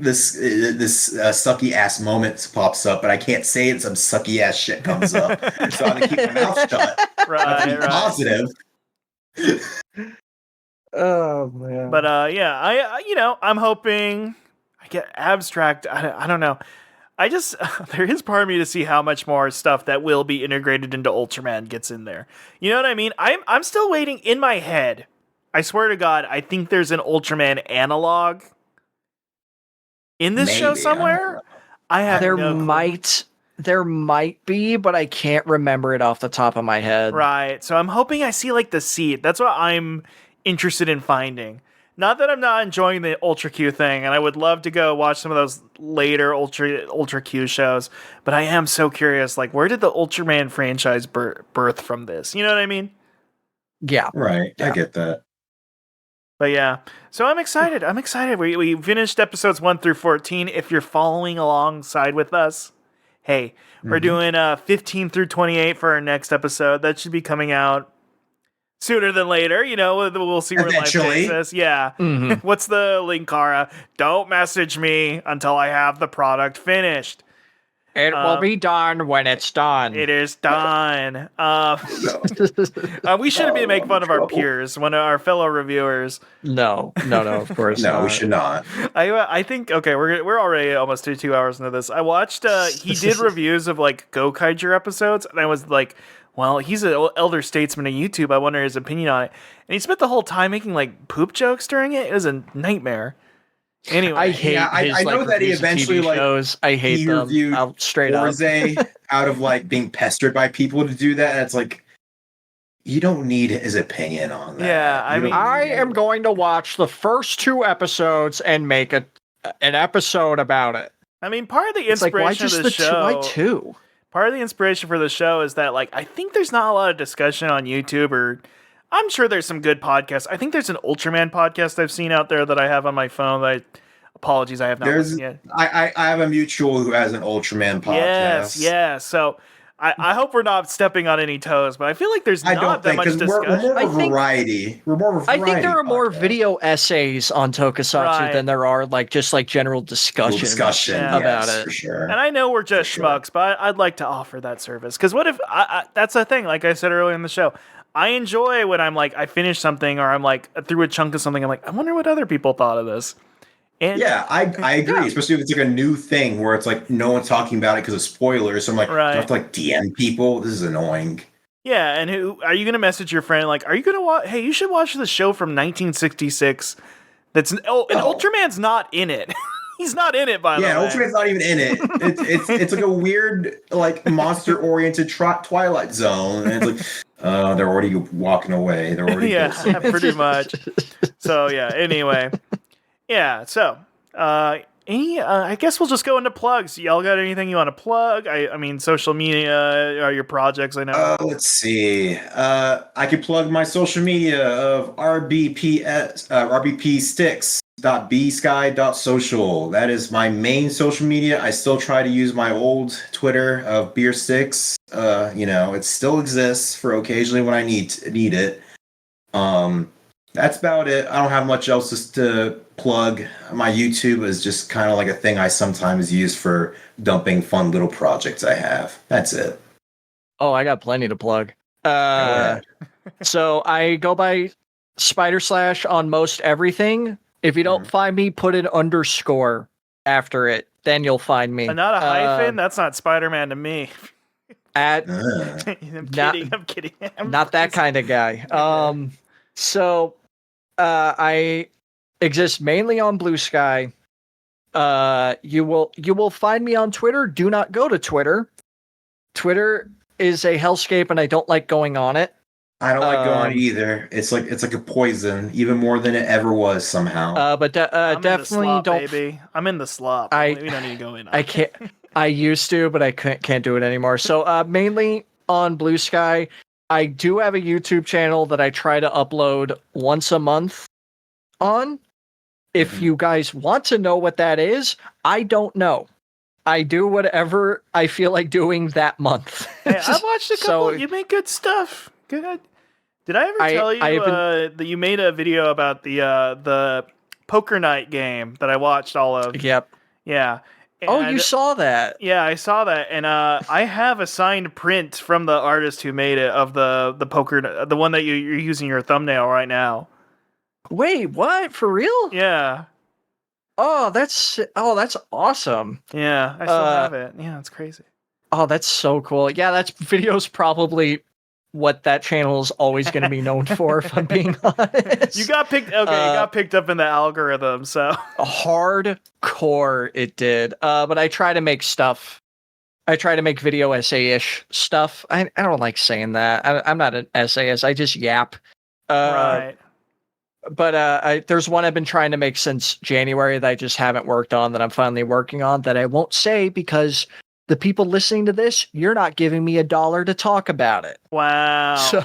this sucky ass moment pops up, but I can't say it. Some sucky ass shit comes up, so I'm gonna keep my mouth shut.
Right.
Positive.
Oh man.
But I'm hoping I get abstract. I don't know. There is part of me to see how much more stuff that will be integrated into Ultraman gets in there. You know what I mean? I'm still waiting in my head. I swear to God, I think there's an Ultraman analog in this show somewhere. I have
there might be, but I can't remember it off the top of my head.
Right. So I'm hoping I see like the seed. That's what I'm interested in finding. Not that I'm not enjoying the Ultra Q thing, and I would love to go watch some of those later Ultra Q shows, but I am so curious, like, where did the Ultraman franchise birth from this? You know what I mean?
Yeah.
Right. Yeah. I get that.
But yeah, so I'm excited. We finished episodes 1 through 14. If you're following alongside with us, hey, we're doing 15 through 28 for our next episode. That should be coming out sooner than later. You know, we'll see where life takes us. Yeah. What's the link, Kara? Don't message me until I have the product finished.
It will be done when it's done.
It is done. We shouldn't be making fun of our peers, one of our fellow reviewers.
No, of course not.
No, we should not.
I think, okay, we're already almost 2 hours into this. I watched, he did reviews of, like, Gokaiger episodes, and I was like, well, he's an elder statesman of YouTube. I wonder his opinion on it. And he spent the whole time making, like, poop jokes during it. It was a nightmare. Anyway,
I hate.
I know that he eventually
shows. I hate them. I'll straight up.
Out of like being pestered by people to do that. And it's like, you don't need his opinion on that.
Yeah,
I am going to watch the first 2 episodes and make an episode about it.
I mean, part of the inspiration of the show.
Why 2?
Part of the inspiration for the show is that, like, I think there's not a lot of discussion on YouTube, or I'm sure there's some good podcasts. I think there's an Ultraman podcast I've seen out there that I have on my phone. Apologies, I have not listened yet.
I have a mutual who has an Ultraman podcast.
Yes. So I hope we're not stepping on any toes, but I feel like there's not that much discussion.
We're more of a variety.
I
think there are more video essays on Tokusatsu than there are just general discussion about it.
For sure.
And I know we're just schmucks, but I'd like to offer that service. Because what if that's the thing, like I said earlier in the show, I enjoy when I'm like, I finish something, or I'm like, through a chunk of something, I'm like, I wonder what other people thought of this. And
I agree, especially if it's like a new thing where it's like no one's talking about it because of spoilers. So I'm like, do I have to like DM people? This is annoying.
Yeah, and who are you going to message your friend? Like, are you going to watch? Hey, you should watch the show from 1966. And Ultraman's not in it. He's not in it, by the way.
Yeah, Ultraman's not even in it. It's like a weird, like monster-oriented Twilight Zone, and it's like, they're already walking away. They're already
pretty much. So yeah. Anyway. Yeah, so, I guess we'll just go into plugs. Y'all got anything you want to plug? I mean, social media, your projects, I know.
Let's see. I could plug my social media of rbpstix.bsky.social. That is my main social media. I still try to use my old Twitter of Beer Stix. It still exists for occasionally when I need it. That's about it. I don't have much else to plug. My YouTube is just kind of like a thing I sometimes use for dumping fun little projects I have. That's it.
Oh, I got plenty to plug. So I go by Spider Slash on most everything. If you don't find me, put an underscore after it. Then you'll find me.
And not a hyphen? That's not Spider-Man to me.
I'm kidding. Not that kind of guy. So I exist mainly on Blue Sky. You will find me on Twitter. Do not go to Twitter. Twitter is a hellscape, and I don't like going on it.
I don't like going on it either. It's like a poison, even more than it ever was somehow.
But definitely
slop,
don't.
Baby. I'm in the slop. We don't need to go in.
I can't. I used to, but I can't do it anymore. So mainly on Blue Sky. I do have a YouTube channel that I try to upload once a month on. If you guys want to know what that is, I don't know. I do whatever I feel like doing that month.
Hey, I've watched a couple. You make good stuff. Good. Did I ever tell you that you made a video about the poker night game that I watched all of?
Yep.
Yeah.
And, you saw that?
Yeah, I saw that, and I have a signed print from the artist who made it of the poker, the one that you're using your thumbnail right now.
Wait, what? For real?
Yeah.
Oh, that's awesome.
Yeah, I still have it. Yeah, it's crazy.
Oh, that's so cool. Yeah, that video's probably what that channel is always going to be known for, if I'm being honest.
You got picked up in the algorithm, so.
Hardcore it did. But I try to make stuff. I try to make video essay-ish stuff. I don't like saying that. I'm not an essayist. I just yap.
Right.
But there's one I've been trying to make since January that I just haven't worked on, that I'm finally working on, that I won't say because the people listening to this, you're not giving me $1 to talk about it.
Wow.
So,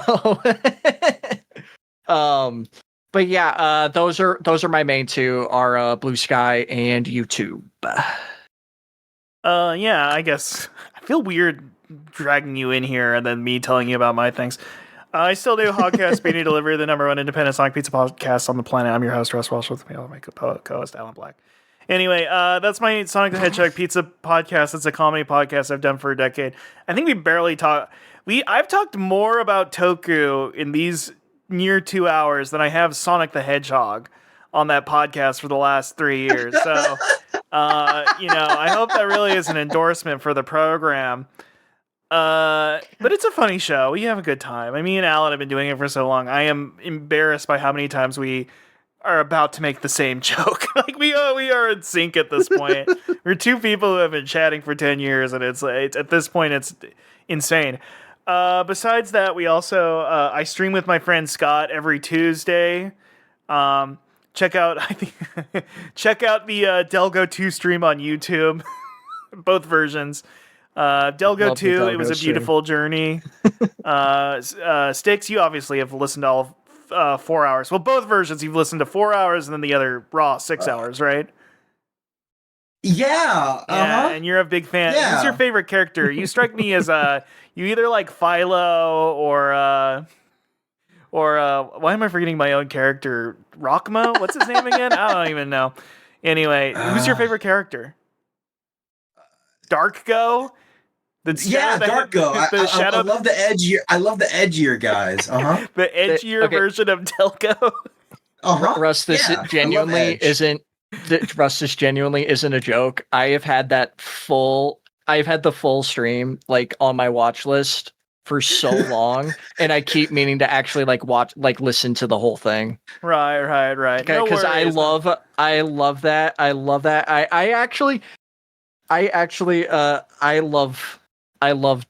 but yeah, those are my main two are Blue Sky and YouTube.
Yeah, I guess I feel weird dragging you in here and then me telling you about my things. I still do Hogcast Speedy Delivery, the number one independent Sonic Pizza podcast on the planet. I'm your host, Russ Welsh, with me, my co-host, Alan Black. Anyway, that's my Sonic the Hedgehog Pizza podcast. It's a comedy podcast I've done for a decade. I think we barely talk. I've talked more about Toku in these near 2 hours than I have Sonic the Hedgehog on that podcast for the last 3 years. So, I hope that really is an endorsement for the program. But it's a funny show. We have a good time. Me and Alan have been doing it for so long. I am embarrassed by how many times we are about to make the same joke. we are in sync at this point. We're two people who have been chatting for 10 years, and it's at this point it's insane. Besides that, we also I stream with my friend Scott every Tuesday. Check out the Delgo 2 stream on YouTube. Both versions. Delgo 2, it was a beautiful journey. Stix, you obviously have listened to all 4 hours. Well, both versions you've listened to 4 hours, and then the other raw 6 hours, right?
Yeah.
Yeah, and you're a big fan.
Yeah.
Who's your favorite character? You strike me as you either like Philo or why am I forgetting my own character? Rockmo? What's his name again? I don't even know. Anyway, who's your favorite character? Dark-Go?
Dark-Go. I love the edgier. I love the edgier guys.
The edgier version of Delgo.
Russ, this genuinely isn't. Russ, this genuinely isn't a joke. I've had the full stream on my watch list for so long, and I keep meaning to actually listen to the whole thing.
Right.
Because I love that. I love that. I love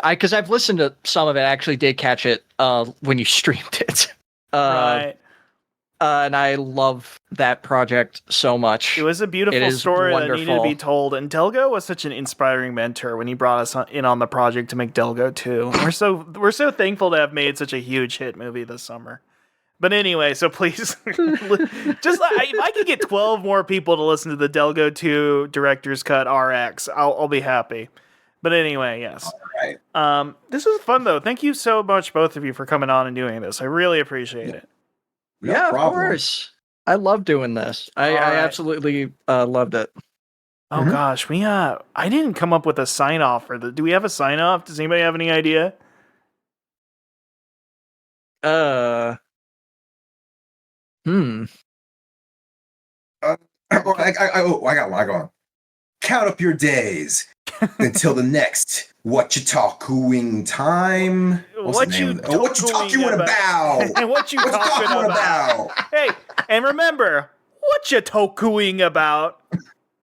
because I've listened to some of it. I actually did catch it when you streamed it.
Right.
And I love that project so much.
It was a beautiful story
wonderful.
that needed to be told, and Delgo was such an inspiring mentor when he brought us in on the project to make Delgo 2. We're so thankful to have made such a huge hit movie this summer. But anyway, so please, if I could get 12 more people to listen to the Delgo 2 Director's Cut RX, I'll be happy. But anyway, yes.
All right.
This was fun, though. Thank you so much, both of you, for coming on and doing this. I really appreciate it.
No problem. Of course. I love doing this. I absolutely loved it.
Oh gosh, I didn't come up with a sign off do we have a sign off? Does anybody have any idea?
I got one. Count up your days until the next What You Toku-ing time.
What you talking
about?
And what you talking about? Hey, and remember, what you Toku-ing about?